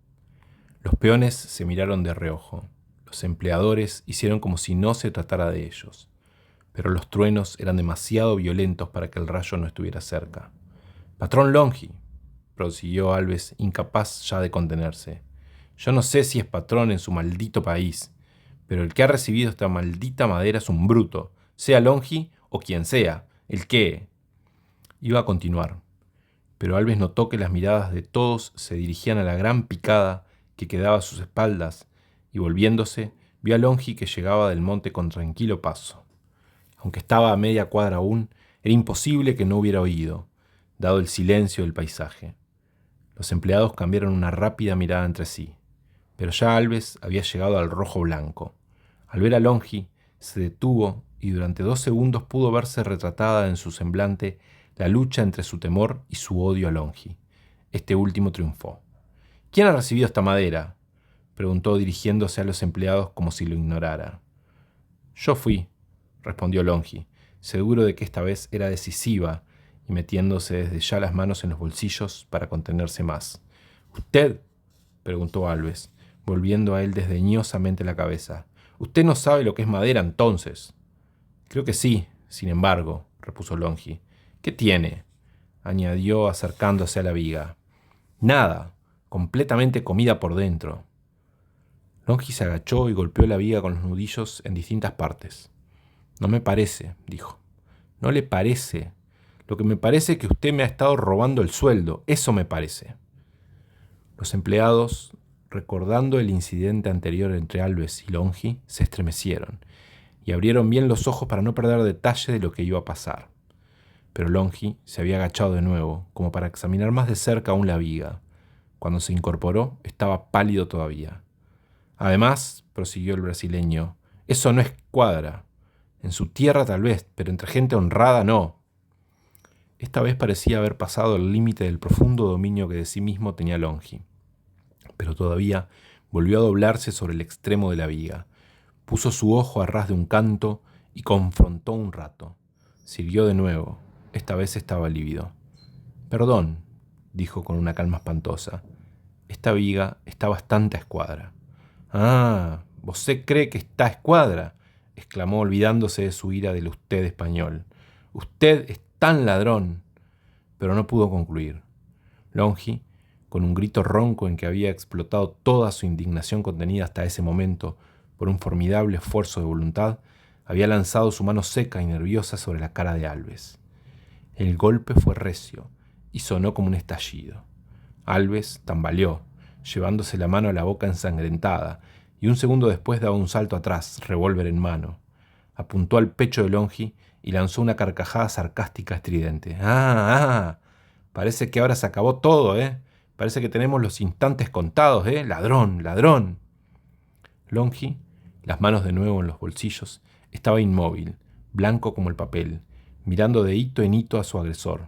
Los peones se miraron de reojo. Los empleadores hicieron como si no se tratara de ellos, pero los truenos eran demasiado violentos para que el rayo no estuviera cerca. «Patrón Longi», prosiguió Alves, incapaz ya de contenerse. «Yo no sé si es patrón en su maldito país, pero el que ha recibido esta maldita madera es un bruto, sea Longi o quien sea, el que...». Iba a continuar, pero Alves notó que las miradas de todos se dirigían a la gran picada que quedaba a sus espaldas, y volviéndose, vio a Longi que llegaba del monte con tranquilo paso. Aunque estaba a media cuadra aún, era imposible que no hubiera oído, dado el silencio del paisaje. Los empleados cambiaron una rápida mirada entre sí, pero ya Alves había llegado al rojo blanco. Al ver a Longi, se detuvo y durante 2 segundos pudo verse retratada en su semblante la lucha entre su temor y su odio a Longi. Este último triunfó. «¿Quién ha recibido esta madera?», preguntó dirigiéndose a los empleados como si lo ignorara. «Yo fui», respondió Longi, seguro de que esta vez era decisiva y metiéndose desde ya las manos en los bolsillos para contenerse más. «¿Usted?», preguntó Alves. volviendo a él desdeñosamente la cabeza. «Usted no sabe lo que es madera, entonces». «Creo que sí, sin embargo», repuso Longi. «¿Qué tiene?», añadió acercándose a la viga. «Nada, completamente comida por dentro». Longi se agachó y golpeó la viga con los nudillos en distintas partes. «No me parece», dijo. «No le parece. Lo que me parece es que usted me ha estado robando el sueldo. Eso me parece». Los empleados, recordando el incidente anterior entre Alves y Longi, se estremecieron y abrieron bien los ojos para no perder detalle de lo que iba a pasar. Pero Longi se había agachado de nuevo, como para examinar más de cerca aún la viga. Cuando se incorporó, estaba pálido todavía. «Además», prosiguió el brasileño, «eso no es cuadra. En su tierra tal vez, pero entre gente honrada no». Esta vez parecía haber pasado el límite del profundo dominio que de sí mismo tenía Longi. Pero todavía volvió a doblarse sobre el extremo de la viga. Puso su ojo a ras de un canto y confrontó un rato. Sirvió de nuevo. Esta vez estaba lívido. «Perdón», dijo con una calma espantosa. «Esta viga está bastante a escuadra». «Ah, ¿vosé cree que está a escuadra?», exclamó olvidándose de su ira del usted español. «Usted es tan ladrón». Pero no pudo concluir. Longi, con un grito ronco en que había explotado toda su indignación contenida hasta ese momento por un formidable esfuerzo de voluntad, había lanzado su mano seca y nerviosa sobre la cara de Alves. El golpe fue recio y sonó como un estallido. Alves tambaleó, llevándose la mano a la boca ensangrentada, y un segundo después daba un salto atrás, revólver en mano. Apuntó al pecho de Longi y lanzó una carcajada sarcástica estridente. ¡Ah! Parece que ahora se acabó todo, ¿eh? Parece que tenemos los instantes contados, ¿eh? ¡Ladrón! ¡Ladrón!». Longi, las manos de nuevo en los bolsillos, estaba inmóvil, blanco como el papel, mirando de hito en hito a su agresor.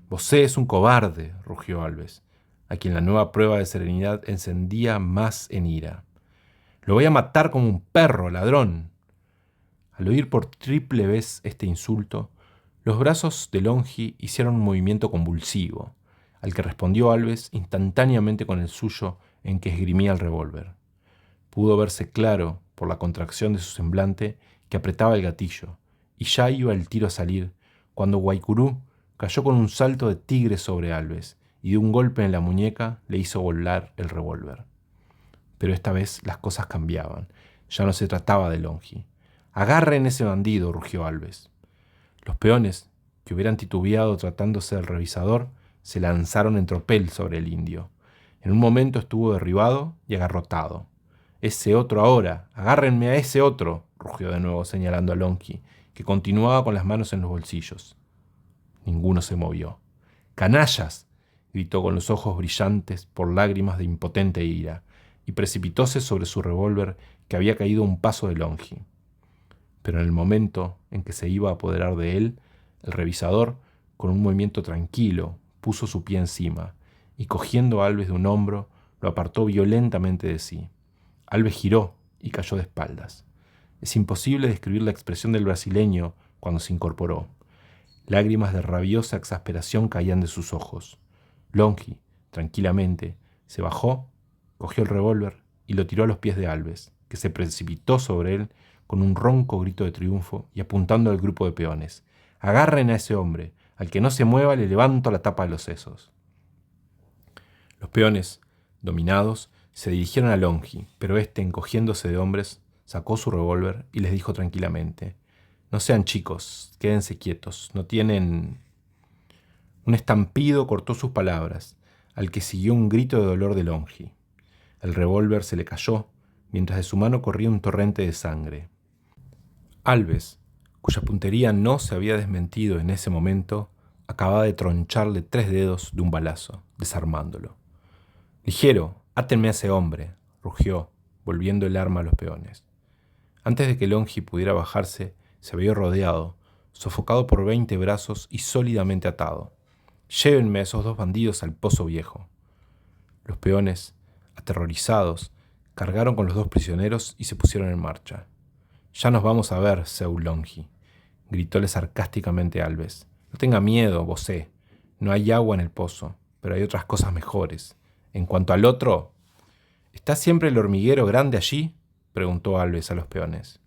«Vosé es un cobarde», rugió Alves, a quien la nueva prueba de serenidad encendía más en ira. «Lo voy a matar como un perro, ladrón». Al oír por triple vez este insulto, los brazos de Longi hicieron un movimiento convulsivo, al que respondió Alves instantáneamente con el suyo en que esgrimía el revólver. Pudo verse claro, por la contracción de su semblante, que apretaba el gatillo, y ya iba el tiro a salir, cuando Guaycurú cayó con un salto de tigre sobre Alves, y de un golpe en la muñeca le hizo volar el revólver. Pero esta vez las cosas cambiaban. Ya no se trataba de Longi. «Agarren ese bandido», rugió Alves. Los peones, que hubieran titubeado tratándose del revisador, se lanzaron en tropel sobre el indio. En un momento estuvo derribado y agarrotado. «Ese otro ahora, agárrenme a ese otro», rugió de nuevo señalando a Longi, que continuaba con las manos en los bolsillos. Ninguno se movió. «¡Canallas!», gritó con los ojos brillantes por lágrimas de impotente ira, y precipitóse sobre su revólver que había caído a un paso de Longi. Pero en el momento en que se iba a apoderar de él, el revisador, con un movimiento tranquilo, puso su pie encima, y cogiendo a Alves de un hombro, lo apartó violentamente de sí. Alves giró y cayó de espaldas. Es imposible describir la expresión del brasileño cuando se incorporó. Lágrimas de rabiosa exasperación caían de sus ojos. Longi, tranquilamente, se bajó, cogió el revólver y lo tiró a los pies de Alves, que se precipitó sobre él con un ronco grito de triunfo y apuntando al grupo de peones. «Agarren a ese hombre. Al que no se mueva le levanto la tapa de los sesos». Los peones, dominados, se dirigieron a Longi, pero éste, encogiéndose de hombres, sacó su revólver y les dijo tranquilamente: «No sean chicos, quédense quietos, no tienen...». Un estampido cortó sus palabras, al que siguió un grito de dolor de Longi. El revólver se le cayó, mientras de su mano corría un torrente de sangre. Alves, cuya puntería no se había desmentido en ese momento, acababa de troncharle 3 dedos de un balazo, desarmándolo. «Ligero, átenme a ese hombre», rugió, volviendo el arma a los peones. Antes de que Longi pudiera bajarse, se había rodeado, sofocado por 20 brazos y sólidamente atado. «Llévenme a esos 2 bandidos al pozo viejo». Los peones, aterrorizados, cargaron con los 2 prisioneros y se pusieron en marcha. «Ya nos vamos a ver, seu Longi», gritóle sarcásticamente Alves. «No tenga miedo, vosé. No hay agua en el pozo, pero hay otras cosas mejores. En cuanto al otro, ¿Está siempre el hormiguero grande allí?, preguntó Alves a los peones.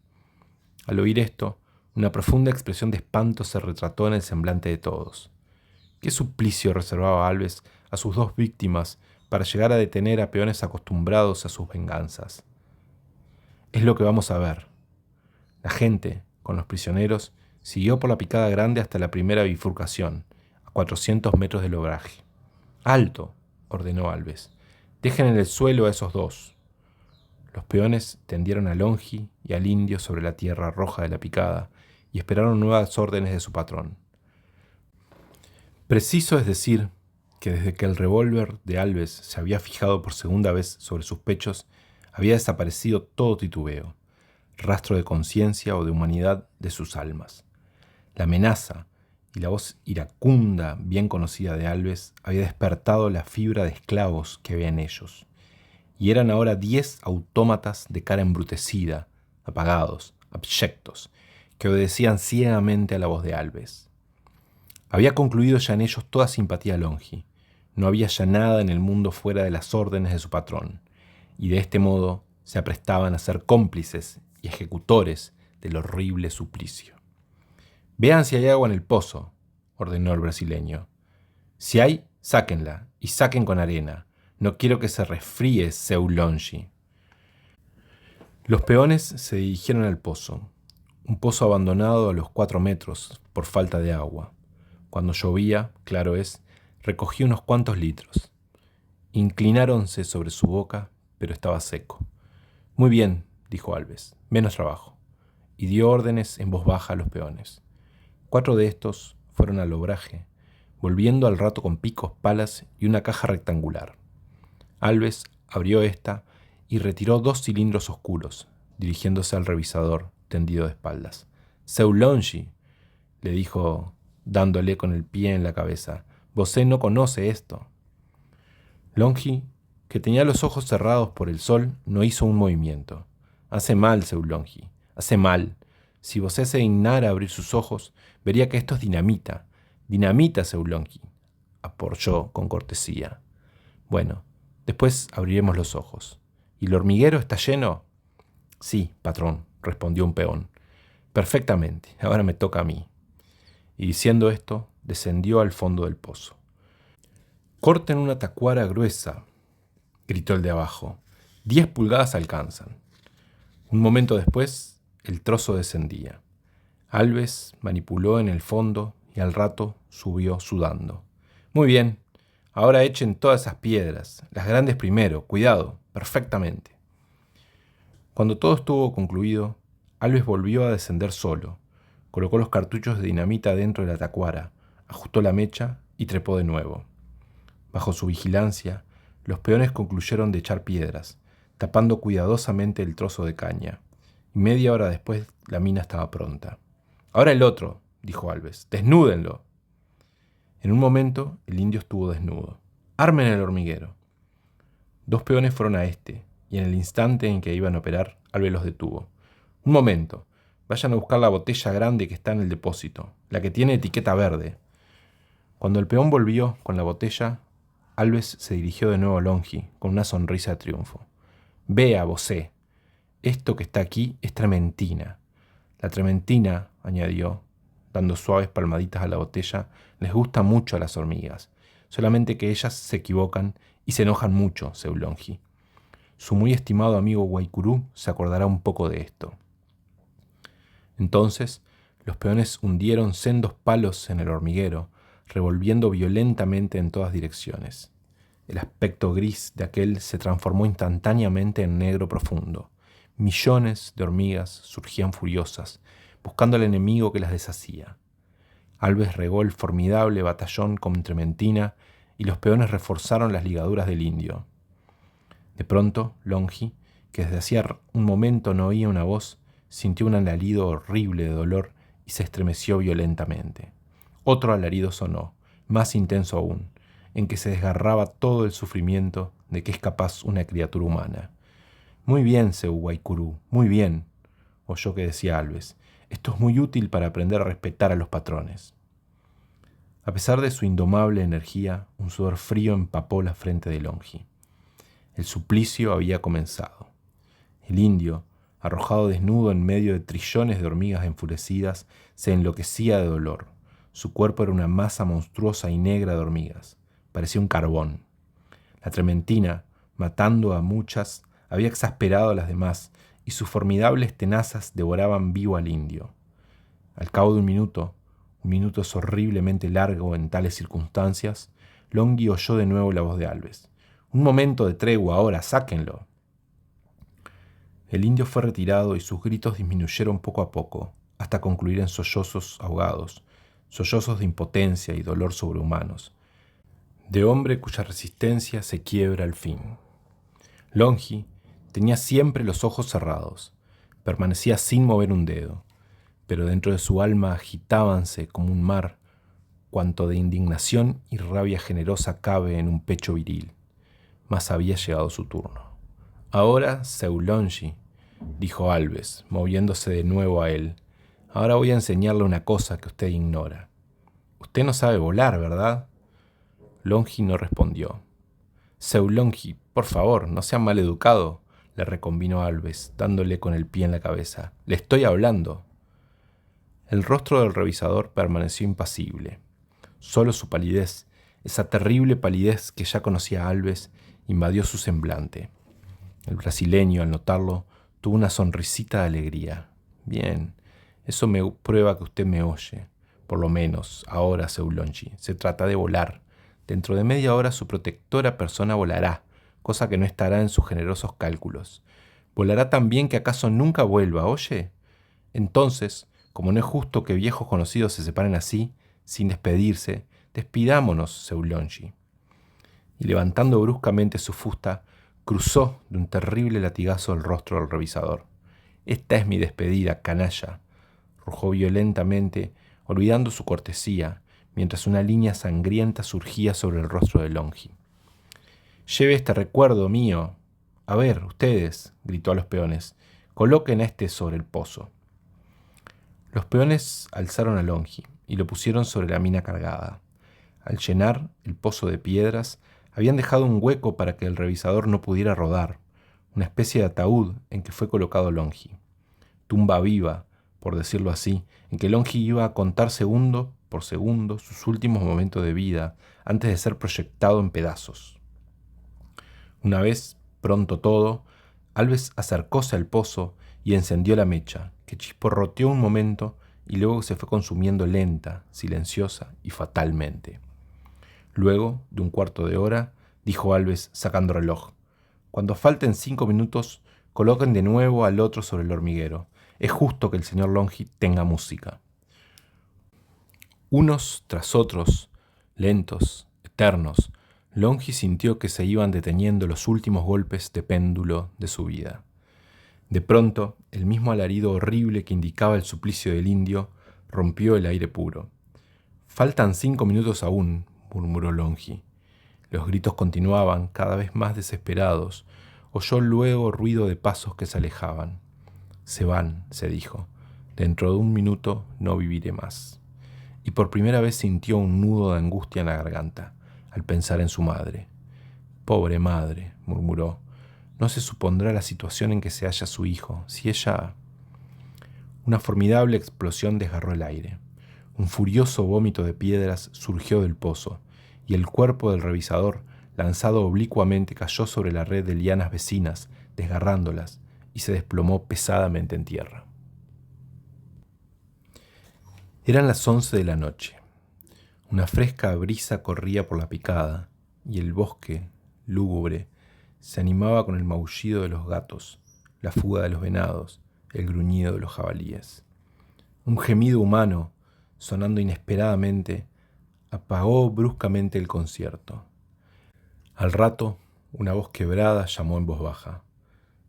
Al oír esto, una profunda expresión de espanto se retrató en el semblante de todos. ¿Qué suplicio reservaba Alves a sus dos víctimas para llegar a detener a peones acostumbrados a sus venganzas? Es lo que vamos a ver. La gente, con los prisioneros, siguió por la picada grande hasta la primera bifurcación, a 400 metros del obraje. ¡Alto!, ordenó Alves. Dejen en el suelo a esos dos. Los peones tendieron a Longi y al indio sobre la tierra roja de la picada y esperaron nuevas órdenes de su patrón. Preciso es decir que desde que el revólver de Alves se había fijado por segunda vez sobre sus pechos, había desaparecido todo titubeo, rastro de conciencia o de humanidad de sus almas. La amenaza y la voz iracunda, bien conocida de Alves, había despertado la fibra de esclavos que había en ellos, y eran ahora 10 autómatas de cara embrutecida, apagados, abyectos, que obedecían ciegamente a la voz de Alves. Había concluido ya en ellos toda simpatía a Longi. No había ya nada en el mundo fuera de las órdenes de su patrón, y de este modo se aprestaban a ser cómplices y ejecutores del horrible suplicio. «Vean si hay agua en el pozo», ordenó el brasileño. «Si hay, sáquenla, y saquen con arena. No quiero que se resfríe seu Longi». Los peones se dirigieron al pozo, un pozo abandonado a los 4 metros por falta de agua. Cuando llovía, claro es, recogí unos cuantos litros. Inclináronse sobre su boca, pero estaba seco. «Muy bien», dijo Alves, «menos trabajo», y dio órdenes en voz baja a los peones. 4 de estos fueron al obraje, volviendo al rato con picos, palas y una caja rectangular. Alves abrió esta y retiró 2 cilindros oscuros, dirigiéndose al revisador tendido de espaldas. «Seu Longi», le dijo dándole con el pie en la cabeza, «vosé no conoce esto». Longi, que tenía los ojos cerrados por el sol, no hizo un movimiento. «Hace mal, seu Longi, hace mal. Si vosé se dignara abrir sus ojos, vería que esto es dinamita. Dinamita, seu Longi», apoyó con cortesía. «Bueno, después abriremos los ojos. ¿Y el hormiguero está lleno?» «Sí, patrón», respondió un peón. «Perfectamente, ahora me toca a mí». Y diciendo esto, descendió al fondo del pozo. «Corten una tacuara gruesa», gritó el de abajo. 10 pulgadas alcanzan. Un momento después, el trozo descendía. Alves manipuló en el fondo y al rato subió sudando. «Muy bien, ahora echen todas esas piedras, las grandes primero, cuidado, perfectamente». Cuando todo estuvo concluido, Alves volvió a descender solo. Colocó los cartuchos de dinamita dentro de la tacuara, ajustó la mecha y trepó de nuevo. Bajo su vigilancia, los peones concluyeron de echar piedras, tapando cuidadosamente el trozo de caña, y media hora después la mina estaba pronta. «Ahora el otro», dijo Alves, «desnúdenlo». En un momento el indio estuvo desnudo. «Armen el hormiguero». 2 peones fueron a este, y en el instante en que iban a operar, Alves los detuvo. «Un momento. Vayan a buscar la botella grande que está en el depósito, la que tiene etiqueta verde». Cuando el peón volvió con la botella, Alves se dirigió de nuevo a Longi con una sonrisa de triunfo. «Vea, vosé, esto que está aquí es trementina. La trementina», añadió, dando suaves palmaditas a la botella, «les gusta mucho a las hormigas, solamente que ellas se equivocan y se enojan mucho, seu Longi. Su muy estimado amigo Guaycurú se acordará un poco de esto». Entonces, los peones hundieron sendos palos en el hormiguero, revolviendo violentamente en todas direcciones. El aspecto gris de aquel se transformó instantáneamente en negro profundo. Millones de hormigas surgían furiosas, buscando al enemigo que las deshacía. Alves regó el formidable batallón con trementina y los peones reforzaron las ligaduras del indio. De pronto, Longi, que desde hacía un momento no oía una voz, sintió un alarido horrible de dolor y se estremeció violentamente. Otro alarido sonó, más intenso aún, en que se desgarraba todo el sufrimiento de que es capaz una criatura humana. «Muy bien, seu Guaycurú, muy bien», oyó que decía Alves. «Esto es muy útil para aprender a respetar a los patrones». A pesar de su indomable energía, un sudor frío empapó la frente de Longi. El suplicio había comenzado. El indio, arrojado desnudo en medio de trillones de hormigas enfurecidas, se enloquecía de dolor. Su cuerpo era una masa monstruosa y negra de hormigas. Parecía un carbón. La trementina, matando a muchas, había exasperado a las demás, y sus formidables tenazas devoraban vivo al indio. Al cabo de un minuto es horriblemente largo en tales circunstancias, Longhi oyó de nuevo la voz de Alves. «Un momento de tregua ahora, sáquenlo». El indio fue retirado y sus gritos disminuyeron poco a poco, hasta concluir en sollozos ahogados, sollozos de impotencia y dolor sobrehumanos, de hombre cuya resistencia se quiebra al fin. Longhi tenía siempre los ojos cerrados, permanecía sin mover un dedo, pero dentro de su alma agitábanse como un mar cuanto de indignación y rabia generosa cabe en un pecho viril. Mas había llegado su turno. «Ahora, Seulongi», dijo Alves, moviéndose de nuevo a él, «ahora voy a enseñarle una cosa que usted ignora. Usted no sabe volar, ¿verdad?» Longhi no respondió. «Seulongi, por favor, no sea mal educado», le reconvinó Alves, dándole con el pie en la cabeza. «Le estoy hablando». El rostro del revisador permaneció impasible. Solo su palidez, esa terrible palidez que ya conocía Alves, invadió su semblante. El brasileño, al notarlo, tuvo una sonrisita de alegría. «Bien, eso me prueba que usted me oye. Por lo menos, ahora, Seulongi, se trata de volar. Dentro de media hora su protectora persona volará, cosa que no estará en sus generosos cálculos. Volará tan bien que acaso nunca vuelva, ¿oye? Entonces, como no es justo que viejos conocidos se separen así, sin despedirse, despidámonos, Seulongi». Y levantando bruscamente su fusta, cruzó de un terrible latigazo el rostro del revisador. «Esta es mi despedida, canalla», rujó violentamente, olvidando su cortesía, mientras una línea sangrienta surgía sobre el rostro de Longhi. «Lleve este recuerdo mío. A ver, ustedes», gritó a los peones, «coloquen a este sobre el pozo». Los peones alzaron a Longhi y lo pusieron sobre la mina cargada. Al llenar el pozo de piedras, habían dejado un hueco para que el revisador no pudiera rodar, una especie de ataúd en que fue colocado Longhi. Tumba viva, por decirlo así, en que Longhi iba a contar segundo por segundo sus últimos momentos de vida antes de ser proyectado en pedazos. Una vez pronto todo, Alves acercóse al pozo y encendió la mecha, que chisporroteó un momento y luego se fue consumiendo lenta, silenciosa y fatalmente. Luego de un cuarto de hora, dijo Alves sacando reloj: «Cuando falten 5 minutos, coloquen de nuevo al otro sobre el hormiguero. Es justo que el señor Longhi tenga música». Unos tras otros, lentos, eternos, Longhi sintió que se iban deteniendo los últimos golpes de péndulo de su vida. De pronto, el mismo alarido horrible que indicaba el suplicio del indio rompió el aire puro. «Faltan 5 minutos aún», murmuró Longhi. Los gritos continuaban, cada vez más desesperados. Oyó luego ruido de pasos que se alejaban. «Se van», se dijo. «Dentro de un minuto no viviré más». Y por primera vez sintió un nudo de angustia en la garganta, al pensar en su madre. «Pobre madre», murmuró. «No se supondrá la situación en que se halla su hijo, si ella...». Una formidable explosión desgarró el aire. Un furioso vómito de piedras surgió del pozo, y el cuerpo del revisador, lanzado oblicuamente, cayó sobre la red de lianas vecinas, desgarrándolas, y se desplomó pesadamente en tierra. Eran las 11 de la noche. Una fresca brisa corría por la picada, y el bosque, lúgubre, se animaba con el maullido de los gatos, la fuga de los venados, el gruñido de los jabalíes. Un gemido humano, sonando inesperadamente, apagó bruscamente el concierto. Al rato, una voz quebrada llamó en voz baja: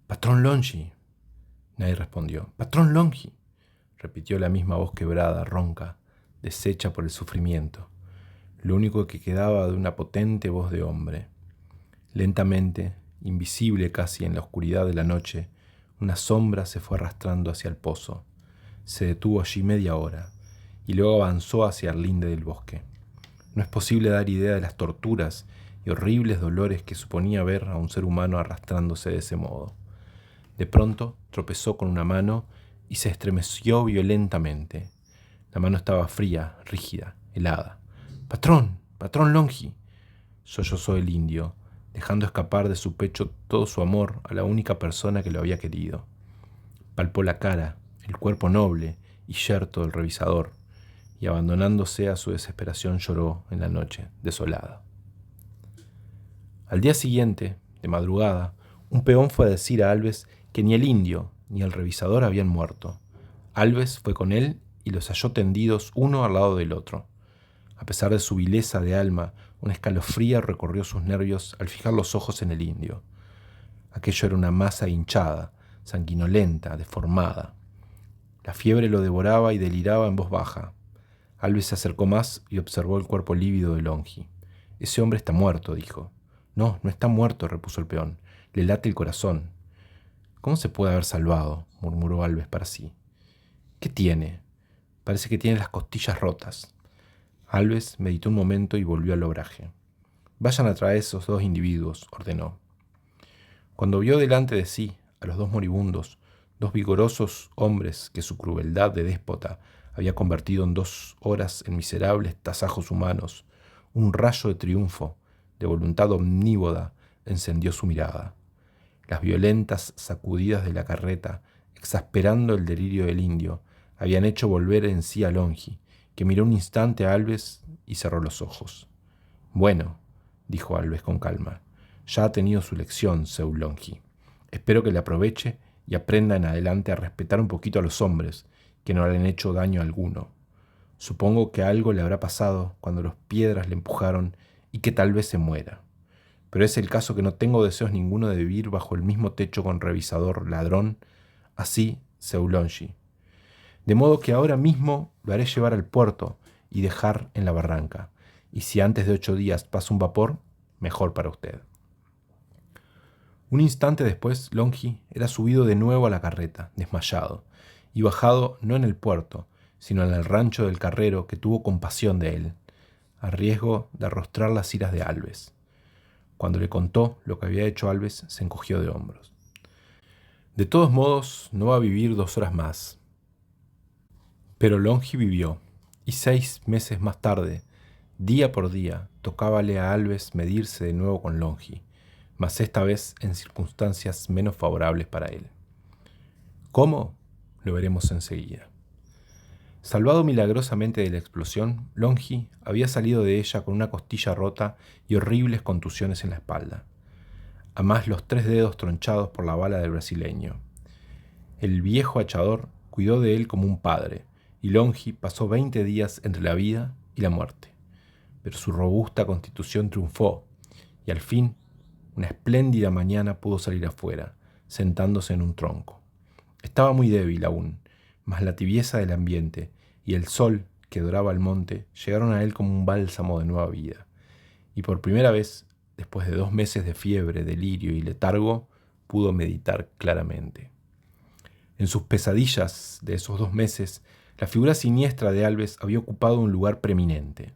«¡Patrón Longhi!». Nadie respondió. «¡Patrón Longhi!», repitió la misma voz quebrada, ronca, deshecha por el sufrimiento, lo único que quedaba de una potente voz de hombre. Lentamente, invisible casi en la oscuridad de la noche, una sombra se fue arrastrando hacia el pozo. Se detuvo allí media hora, y luego avanzó hacia el linde del bosque. No es posible dar idea de las torturas y horribles dolores que suponía ver a un ser humano arrastrándose de ese modo. De pronto tropezó con una mano y se estremeció violentamente. La mano estaba fría, rígida, helada. «¡Patrón! ¡Patrón Longi!», sollozó el indio, dejando escapar de su pecho todo su amor a la única persona que lo había querido. Palpó la cara, el cuerpo noble y yerto del revisador, y abandonándose a su desesperación lloró en la noche desolada. Al día siguiente, de madrugada, un peón fue a decir a Alves que ni el indio ni el revisador habían muerto. Alves fue con él y los halló tendidos uno al lado del otro. A pesar de su vileza de alma, un escalofrío recorrió sus nervios al fijar los ojos en el indio. Aquello era una masa hinchada, sanguinolenta, deformada. La fiebre lo devoraba y deliraba en voz baja. Alves se acercó más y observó el cuerpo lívido de Longi. «Ese hombre está muerto», dijo. «No, no está muerto», repuso el peón. «Le late el corazón». «¿Cómo se puede haber salvado?», murmuró Alves para sí. «¿Qué tiene? Parece que tiene las costillas rotas». Alves meditó un momento y volvió al obraje. «Vayan a traer esos dos individuos», ordenó. Cuando vio delante de sí a los dos moribundos, dos vigorosos hombres que su crueldad de déspota había convertido en 2 horas en miserables tasajos humanos, un rayo de triunfo, de voluntad omnívoda, encendió su mirada. Las violentas sacudidas de la carreta, exasperando el delirio del indio, habían hecho volver en sí a Longi, que miró un instante a Alves y cerró los ojos. «Bueno», dijo Alves con calma, «ya ha tenido su lección, Seu Longi. Espero que la aproveche y aprenda en adelante a respetar un poquito a los hombres, que no le han hecho daño alguno. Supongo que algo le habrá pasado cuando los piedras le empujaron y que tal vez se muera. Pero es el caso que no tengo deseos ninguno de vivir bajo el mismo techo con revisador ladrón, así Seu Longi. De modo que ahora mismo lo haré llevar al puerto y dejar en la barranca, y si antes de 8 días pasa un vapor, mejor para usted». Un instante después, Longi era subido de nuevo a la carreta, desmayado, y bajado no en el puerto, sino en el rancho del carrero, que tuvo compasión de él, a riesgo de arrostrar las iras de Alves. Cuando le contó lo que había hecho Alves, se encogió de hombros. «De todos modos, no va a vivir 2 horas más». Pero Longi vivió, y 6 meses más tarde, día por día, tocábale a Alves medirse de nuevo con Longi, mas esta vez en circunstancias menos favorables para él. ¿Cómo? Lo veremos enseguida. Salvado milagrosamente de la explosión, Longi había salido de ella con una costilla rota y horribles contusiones en la espalda. Además, los 3 dedos tronchados por la bala del brasileño. El viejo hachador cuidó de él como un padre, y Longi pasó 20 días entre la vida y la muerte. Pero su robusta constitución triunfó, y al fin, una espléndida mañana pudo salir afuera, sentándose en un tronco. Estaba muy débil aún, mas la tibieza del ambiente y el sol que doraba el monte llegaron a él como un bálsamo de nueva vida, y por primera vez, después de 2 meses de fiebre, delirio y letargo, pudo meditar claramente. En sus pesadillas de esos 2 meses, la figura siniestra de Alves había ocupado un lugar preeminente.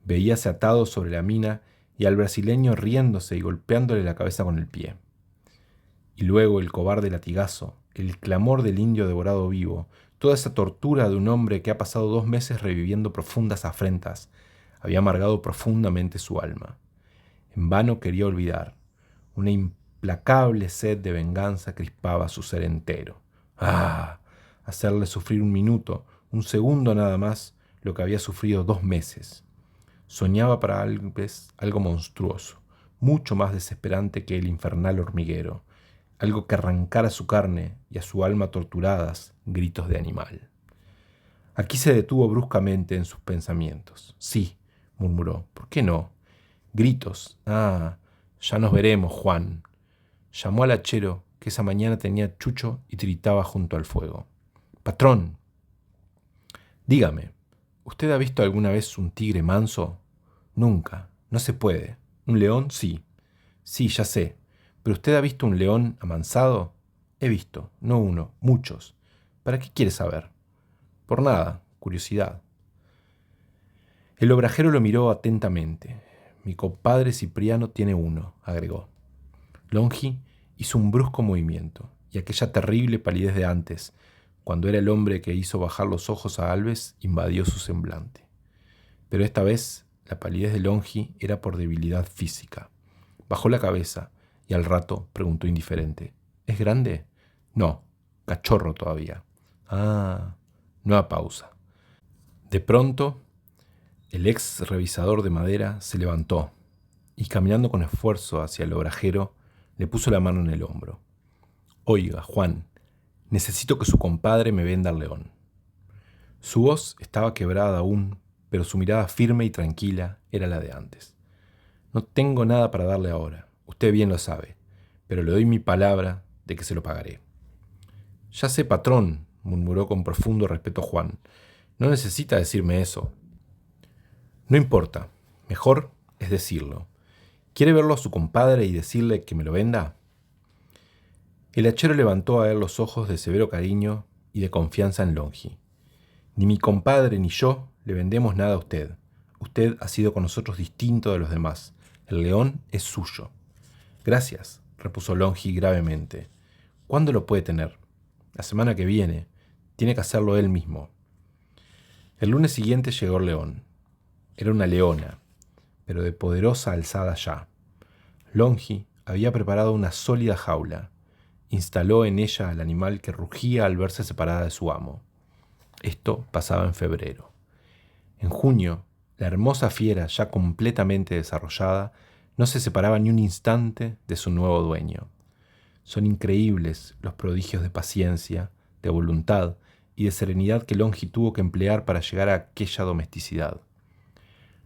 Veíase atado sobre la mina y al brasileño riéndose y golpeándole la cabeza con el pie. Y luego el cobarde latigazo, el clamor del indio devorado vivo, toda esa tortura de un hombre que ha pasado 2 meses reviviendo profundas afrentas, había amargado profundamente su alma. En vano quería olvidar. Una implacable sed de venganza crispaba su ser entero. ¡Ah! Hacerle sufrir 1 minuto, 1 segundo nada más, lo que había sufrido 2 meses. Soñaba para Alves algo monstruoso, mucho más desesperante que el infernal hormiguero, algo que arrancara a su carne y a su alma torturadas gritos de animal. Aquí se detuvo bruscamente en sus pensamientos. «Sí», murmuró, «¿por qué no? Gritos. Ah, ya nos veremos, Juan». Llamó al hachero, que esa mañana tenía chucho y tiritaba junto al fuego. «Patrón». «Dígame, ¿usted ha visto alguna vez un tigre manso?» «Nunca, no se puede. ¿Un león? Sí». «Sí, ya sé. ¿Pero usted ha visto un león amansado?» «He visto, no uno, muchos. ¿Para qué quiere saber?» «Por nada, curiosidad». El obrajero lo miró atentamente. mi compadre Cipriano tiene uno, agregó. Longi hizo un brusco movimiento, y aquella terrible palidez de antes, cuando era el hombre que hizo bajar los ojos a Alves, invadió su semblante. Pero esta vez la palidez de Longi era por debilidad física. Bajó la cabeza y al rato preguntó indiferente: ¿Es grande? No, cachorro todavía. Ah, nueva pausa. De pronto, el ex revisador de madera se levantó y, caminando con esfuerzo hacia el obrajero, le puso la mano en el hombro. Oiga, Juan, necesito que su compadre me venda al león. Su voz estaba quebrada aún, pero su mirada firme y tranquila era la de antes. No tengo nada para darle ahora, usted bien lo sabe, pero le doy mi palabra de que se lo pagaré. Ya sé, patrón, murmuró con profundo respeto Juan. No necesita decirme eso. No importa, mejor es decirlo. ¿Quiere verlo a su compadre y decirle que me lo venda? El hachero levantó a él los ojos de severo cariño y de confianza en Longi. Ni mi compadre ni yo le vendemos nada a usted. Usted ha sido con nosotros distinto de los demás. El león es suyo. Gracias, repuso Longi gravemente. ¿Cuándo lo puede tener? La semana que viene. Tiene que hacerlo él mismo. El lunes siguiente llegó el león. Era una leona, pero de poderosa alzada ya. Longi había preparado una sólida jaula. Instaló en ella al animal que rugía al verse separada de su amo. Esto pasaba en febrero. En junio, la hermosa fiera, ya completamente desarrollada, no se separaba ni un instante de su nuevo dueño. Son increíbles los prodigios de paciencia, de voluntad y de serenidad que Longi tuvo que emplear para llegar a aquella domesticidad.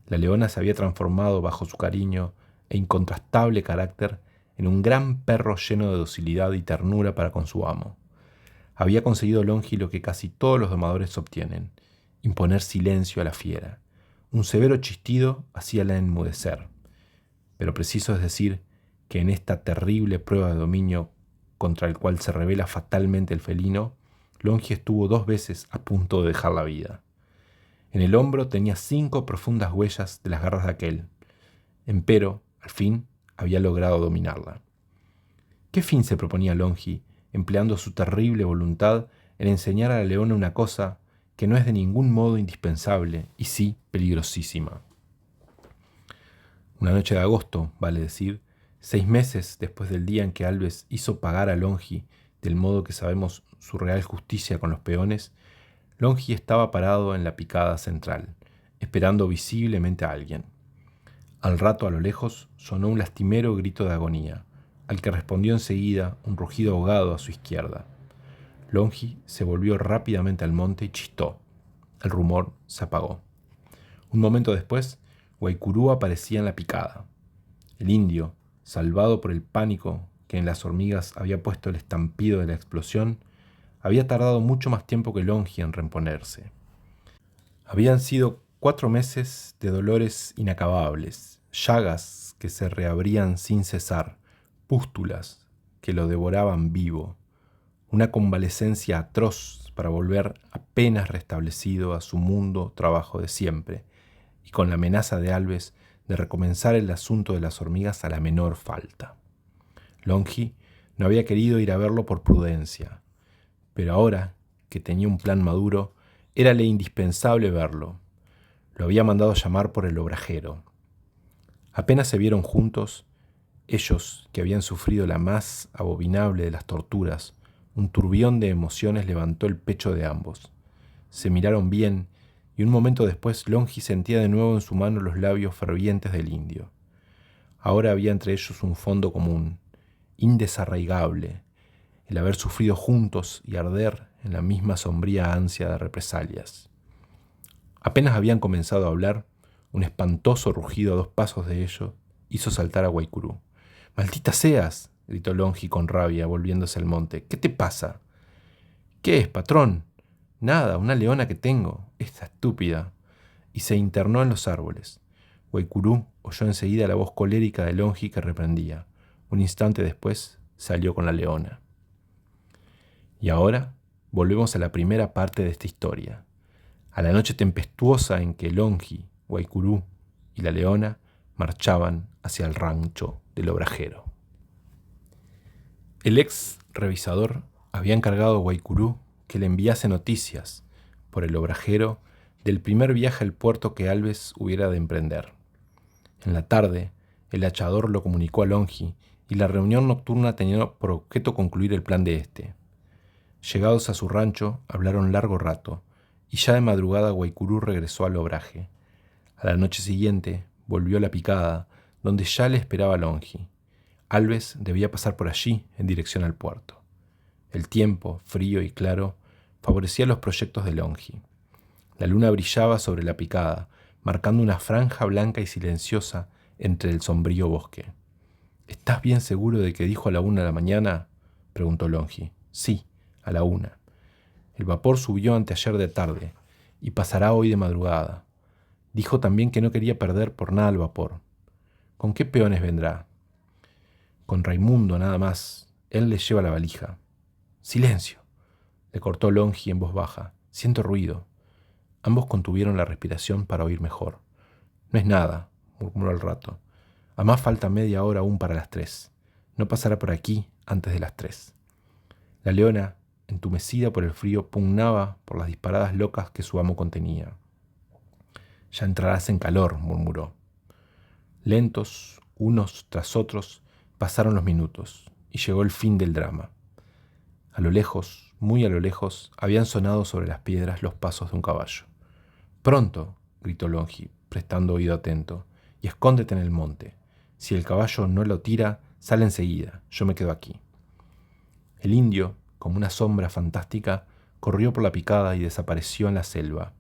La leona se había transformado bajo su cariño e incontrastable carácter en un gran perro lleno de docilidad y ternura para con su amo. Había conseguido Longi lo que casi todos los domadores obtienen: imponer silencio a la fiera. Un severo chistido hacíala enmudecer. Pero preciso es decir que en esta terrible prueba de dominio contra el cual se revela fatalmente el felino, Longi estuvo 2 veces a punto de dejar la vida. En el hombro tenía 5 profundas huellas de las garras de aquel. Empero, al fin, había logrado dominarla. ¿Qué fin se proponía Longi, empleando su terrible voluntad en enseñar a la leona una cosa que no es de ningún modo indispensable y sí peligrosísima? Una noche de agosto, vale decir, 6 meses después del día en que Alves hizo pagar a Longi del modo que sabemos su real justicia con los peones, Longi estaba parado en la picada central, esperando visiblemente a alguien. Al rato, a lo lejos, sonó un lastimero grito de agonía, al que respondió enseguida un rugido ahogado a su izquierda. Longi se volvió rápidamente al monte y chistó. El rumor se apagó. Un momento después, Guaycurú aparecía en la picada. El indio, salvado por el pánico que en las hormigas había puesto el estampido de la explosión, había tardado mucho más tiempo que Longi en reponerse. Habían sido 4 meses de dolores inacabables, llagas que se reabrían sin cesar, pústulas que lo devoraban vivo, una convalecencia atroz para volver apenas restablecido a su mundo trabajo de siempre, y con la amenaza de Alves de recomenzar el asunto de las hormigas a la menor falta. Longi no había querido ir a verlo por prudencia, pero ahora que tenía un plan maduro, érale indispensable verlo. Lo había mandado llamar por el obrajero. Apenas se vieron juntos, ellos, que habían sufrido la más abominable de las torturas, un turbión de emociones levantó el pecho de ambos. Se miraron bien, y un momento después Longi sentía de nuevo en su mano los labios fervientes del indio. Ahora había entre ellos un fondo común, indesarraigable, el haber sufrido juntos y arder en la misma sombría ansia de represalias. Apenas habían comenzado a hablar, un espantoso rugido a 2 pasos de ellos hizo saltar a Guaycurú. «¡Maldita seas!», gritó Longi con rabia, volviéndose al monte. «¿Qué te pasa?». «¿Qué es, patrón?». «Nada, una leona que tengo, esta estúpida». Y se internó en los árboles. Guaycurú oyó enseguida la voz colérica de Longi que reprendía. Un instante después salió con la leona. Y ahora volvemos a la primera parte de esta historia, a la noche tempestuosa en que Longi, Guaycurú y la leona marchaban hacia el rancho del obrajero. El ex revisador había encargado a Guaicurú que le enviase noticias por el obrajero del primer viaje al puerto que Alves hubiera de emprender. En la tarde, el hachador lo comunicó a Longi y la reunión nocturna tenía por objeto concluir el plan de éste. Llegados a su rancho, hablaron largo rato, y ya de madrugada Guaicurú regresó al obraje. A la noche siguiente volvió a la picada, donde ya le esperaba Longi. Alves debía pasar por allí en dirección al puerto. El tiempo, frío y claro, favorecía los proyectos de Longi. La luna brillaba sobre la picada, marcando una franja blanca y silenciosa entre el sombrío bosque. —¿Estás bien seguro de que dijo a la 1 de la mañana? —preguntó Longi. —Sí, a la 1. El vapor subió anteayer de tarde y pasará hoy de madrugada. Dijo también que no quería perder por nada el vapor. ¿Con qué peones vendrá? Con Raimundo, nada más. Él le lleva la valija. —¡Silencio! —le cortó Longi en voz baja. —Siento ruido. Ambos contuvieron la respiración para oír mejor. —No es nada —murmuró al rato—. A más falta media hora aún para las 3. No pasará por aquí antes de las 3. La leona, entumecida por el frío, pugnaba por las disparadas locas que su amo contenía. —Ya entrarás en calor —murmuró. Lentos, unos tras otros, pasaron los minutos y llegó el fin del drama. A lo lejos, muy a lo lejos, habían sonado sobre las piedras los pasos de un caballo. —¡Pronto! —gritó Longi, prestando oído atento—, y escóndete en el monte. Si el caballo no lo tira, sale enseguida. Yo me quedo aquí. El indio, como una sombra fantástica, corrió por la picada y desapareció en la selva.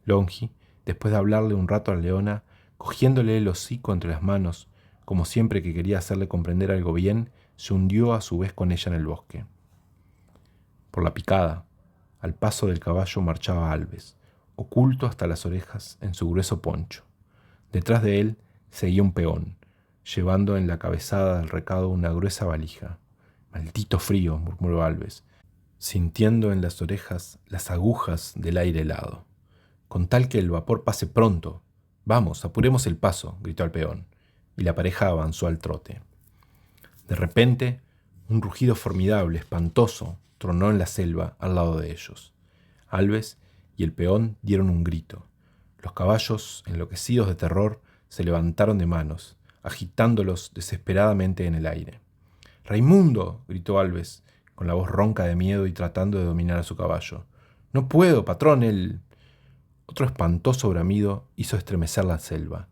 Longi, después de hablarle un rato a la leona, cogiéndole el hocico entre las manos, como siempre que quería hacerle comprender algo bien, se hundió a su vez con ella en el bosque. Por la picada, al paso del caballo, marchaba Alves, oculto hasta las orejas en su grueso poncho. Detrás de él seguía un peón, llevando en la cabezada del recado una gruesa valija. —¡Maldito frío! —murmuró Alves, sintiendo en las orejas las agujas del aire helado. —Con tal que el vapor pase pronto. —Vamos, apuremos el paso —gritó el peón, y la pareja avanzó al trote. De repente, un rugido formidable, espantoso, tronó en la selva al lado de ellos. Alves y el peón dieron un grito. Los caballos, enloquecidos de terror, se levantaron de manos, agitándolos desesperadamente en el aire. —¡Raimundo! —gritó Alves, con la voz ronca de miedo y tratando de dominar a su caballo. —No puedo, patrón, él... Otro espantoso bramido hizo estremecer la selva,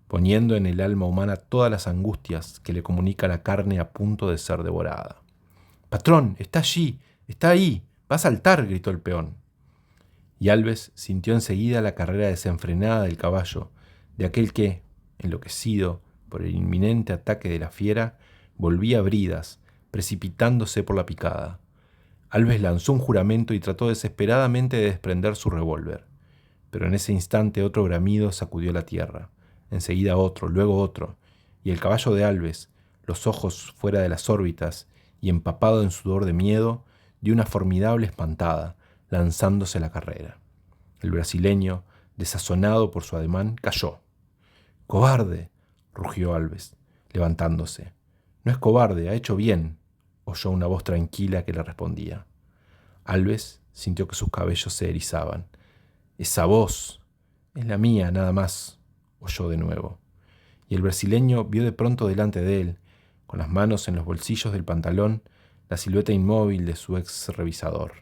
poniendo en el alma humana todas las angustias que le comunica la carne a punto de ser devorada. —¡Patrón! ¡Está allí! ¡Está ahí! ¡Va a saltar! —gritó el peón. Y Alves sintió enseguida la carrera desenfrenada del caballo, de aquel que, enloquecido por el inminente ataque de la fiera, volvía a bridas, precipitándose por la picada. Alves lanzó un juramento y trató desesperadamente de desprender su revólver. Pero en ese instante otro bramido sacudió la tierra, enseguida otro, luego otro, y el caballo de Alves, los ojos fuera de las órbitas y empapado en sudor de miedo, dio una formidable espantada, lanzándose a la carrera. El brasileño, desazonado por su ademán, cayó. —¡Cobarde! —rugió Alves, levantándose. —No es cobarde, ha hecho bien —oyó una voz tranquila que le respondía. Alves sintió que sus cabellos se erizaban. —Esa voz es la mía, nada más —oyó de nuevo. Y el brasileño vio de pronto delante de él, con las manos en los bolsillos del pantalón, la silueta inmóvil de su ex revisador.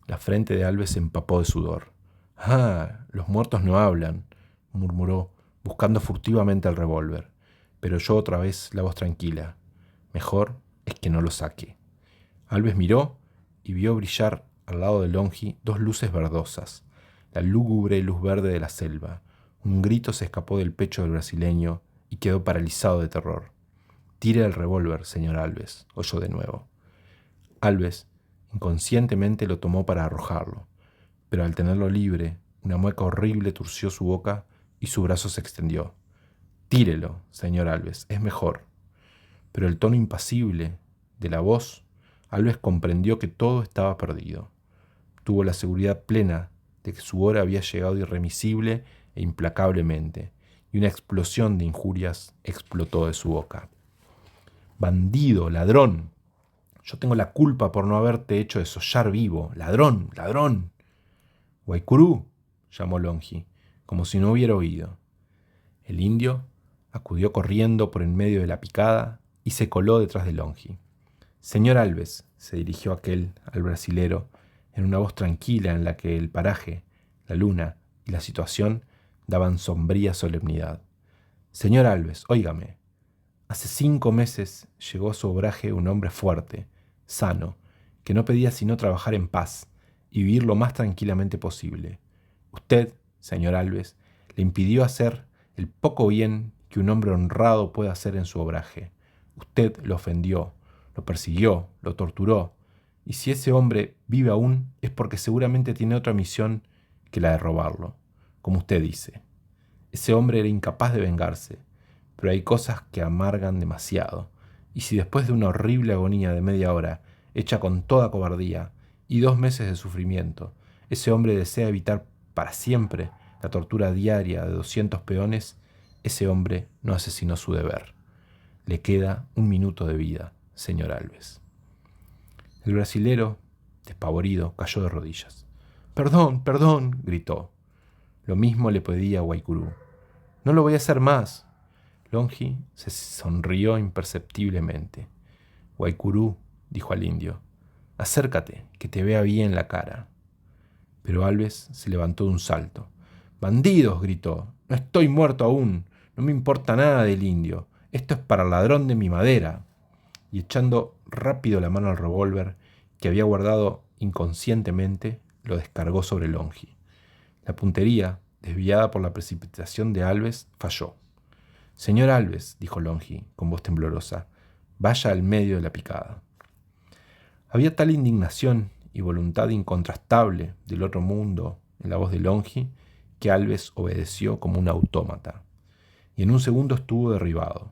La frente de Alves se empapó de sudor. —¡Ah! Los muertos no hablan —murmuró, buscando furtivamente el revólver, pero oyó otra vez la voz tranquila. —Mejor es que no lo saque. Alves miró y vio brillar al lado de Longi dos luces verdosas, la lúgubre luz verde de la selva. Un grito se escapó del pecho del brasileño y quedó paralizado de terror. —Tire el revólver, señor Alves —oyó de nuevo. Alves inconscientemente lo tomó para arrojarlo, pero al tenerlo libre, una mueca horrible turció su boca y su brazo se extendió. —Tírelo, señor Alves, es mejor. Pero el tono impasible de la voz, Alves comprendió que todo estaba perdido. Tuvo la seguridad plena de que su hora había llegado irremisible e implacablemente, y una explosión de injurias explotó de su boca. «Bandido, ladrón. Yo tengo la culpa por no haberte hecho desollar vivo. Ladrón, ladrón». «Guaycurú», llamó Longi, como si no hubiera oído. El indio acudió corriendo por en medio de la picada y se coló detrás de Longi. «Señor Alves», se dirigió aquel al brasilero en una voz tranquila en la que el paraje, la luna y la situación daban sombría solemnidad. «Señor Alves, óigame. Hace 5 meses llegó a su obraje un hombre fuerte, sano, que no pedía sino trabajar en paz y vivir lo más tranquilamente posible. Usted, señor Alves, le impidió hacer el poco bien que un hombre honrado puede hacer en su obraje. Usted lo ofendió, lo persiguió, lo torturó, y si ese hombre vive aún es porque seguramente tiene otra misión que la de robarlo, como usted dice. Ese hombre era incapaz de vengarse, pero hay cosas que amargan demasiado, y si después de una horrible agonía de media hora, hecha con toda cobardía, y 2 meses de sufrimiento, ese hombre desea evitar para siempre la tortura diaria de 200 peones, ese hombre no asesinó su deber. Le queda 1 minuto de vida, señor Alves». El brasilero, despavorido, cayó de rodillas. «Perdón, perdón», gritó. Lo mismo le pedía a Guaycurú. «No lo voy a hacer más». Longi se sonrió imperceptiblemente. «Guaycurú», dijo al indio, «acércate, que te vea bien la cara». Pero Alves se levantó de un salto. «¡Bandidos!», gritó. «No estoy muerto aún. No me importa nada del indio. Esto es para el ladrón de mi madera». Y echando rápido la mano al revólver que había guardado inconscientemente, lo descargó sobre Longi. La puntería, desviada por la precipitación de Alves, falló. «Señor Alves», dijo Longi con voz temblorosa, «vaya al medio de la picada». Había tal indignación y voluntad incontrastable del otro mundo en la voz de Longi que Alves obedeció como un autómata, y en un segundo estuvo derribado.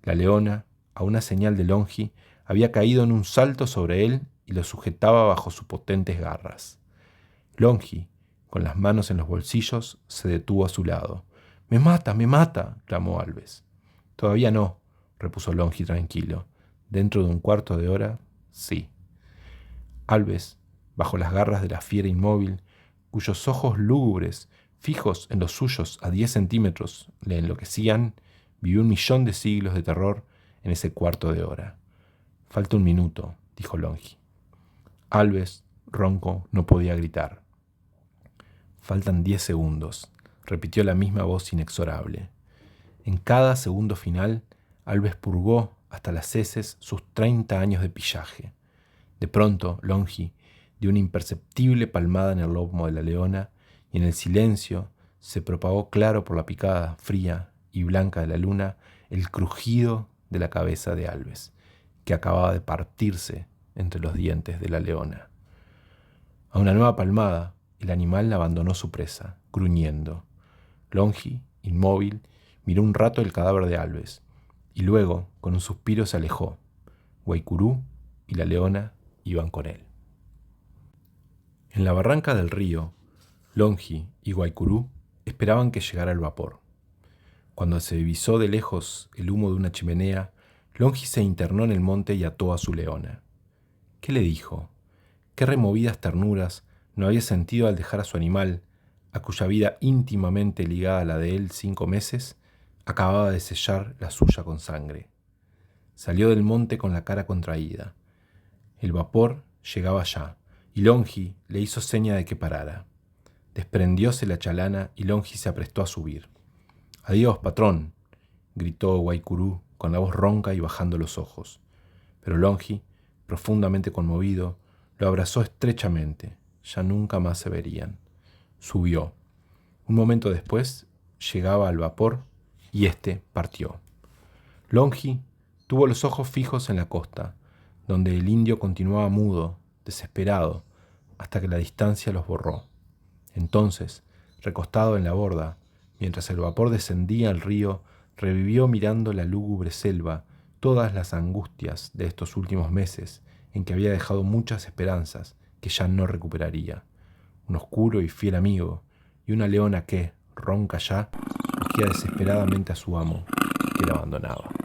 La leona, a una señal de Longi, había caído en un salto sobre él y lo sujetaba bajo sus potentes garras. Longi, con las manos en los bolsillos, se detuvo a su lado. «¡Me mata!», clamó Alves. «Todavía no», repuso Longi tranquilo. «Dentro de 1/4 de hora, sí». Alves, bajo las garras de la fiera inmóvil, cuyos ojos lúgubres, fijos en los suyos a 10 centímetros, le enloquecían, vivió 1.000.000 de siglos de terror en ese 1/4 de hora. «Falta 1 minuto», dijo Longi. Alves, ronco, no podía gritar. «Faltan 10 segundos», repitió la misma voz inexorable. En cada segundo final, Alves purgó hasta las heces sus 30 años de pillaje. De pronto, Longi dio una imperceptible palmada en el lomo de la leona y en el silencio se propagó claro por la picada fría y blanca de la luna el crujido de la cabeza de Alves, que acababa de partirse entre los dientes de la leona. A una nueva palmada, el animal abandonó su presa, gruñendo. Longi, inmóvil, miró un rato el cadáver de Alves y luego, con un suspiro, se alejó. Guaycurú y la leona iban con él. En la barranca del río, Longi y Guaycurú esperaban que llegara el vapor. Cuando se divisó de lejos el humo de una chimenea, Longi se internó en el monte y ató a su leona. ¿Qué le dijo? ¿Qué removidas ternuras no había sentido al dejar a su animal, a cuya vida íntimamente ligada a la de él 5 meses, acababa de sellar la suya con sangre? Salió del monte con la cara contraída. El vapor llegaba ya, y Longi le hizo seña de que parara. Desprendióse la chalana y Longi se aprestó a subir. «Adiós, patrón», gritó Guaycurú con la voz ronca y bajando los ojos. Pero Longi, profundamente conmovido, lo abrazó estrechamente. Ya nunca más se verían. Subió. Un momento después llegaba al vapor y éste partió. Longi tuvo los ojos fijos en la costa, donde el indio continuaba mudo, desesperado, hasta que la distancia los borró. Entonces, recostado en la borda, mientras el vapor descendía al río, revivió mirando la lúgubre selva todas las angustias de estos últimos meses en que había dejado muchas esperanzas que ya no recuperaría. Un oscuro y fiel amigo, y una leona que, ronca ya, urgía desesperadamente a su amo, que la abandonaba.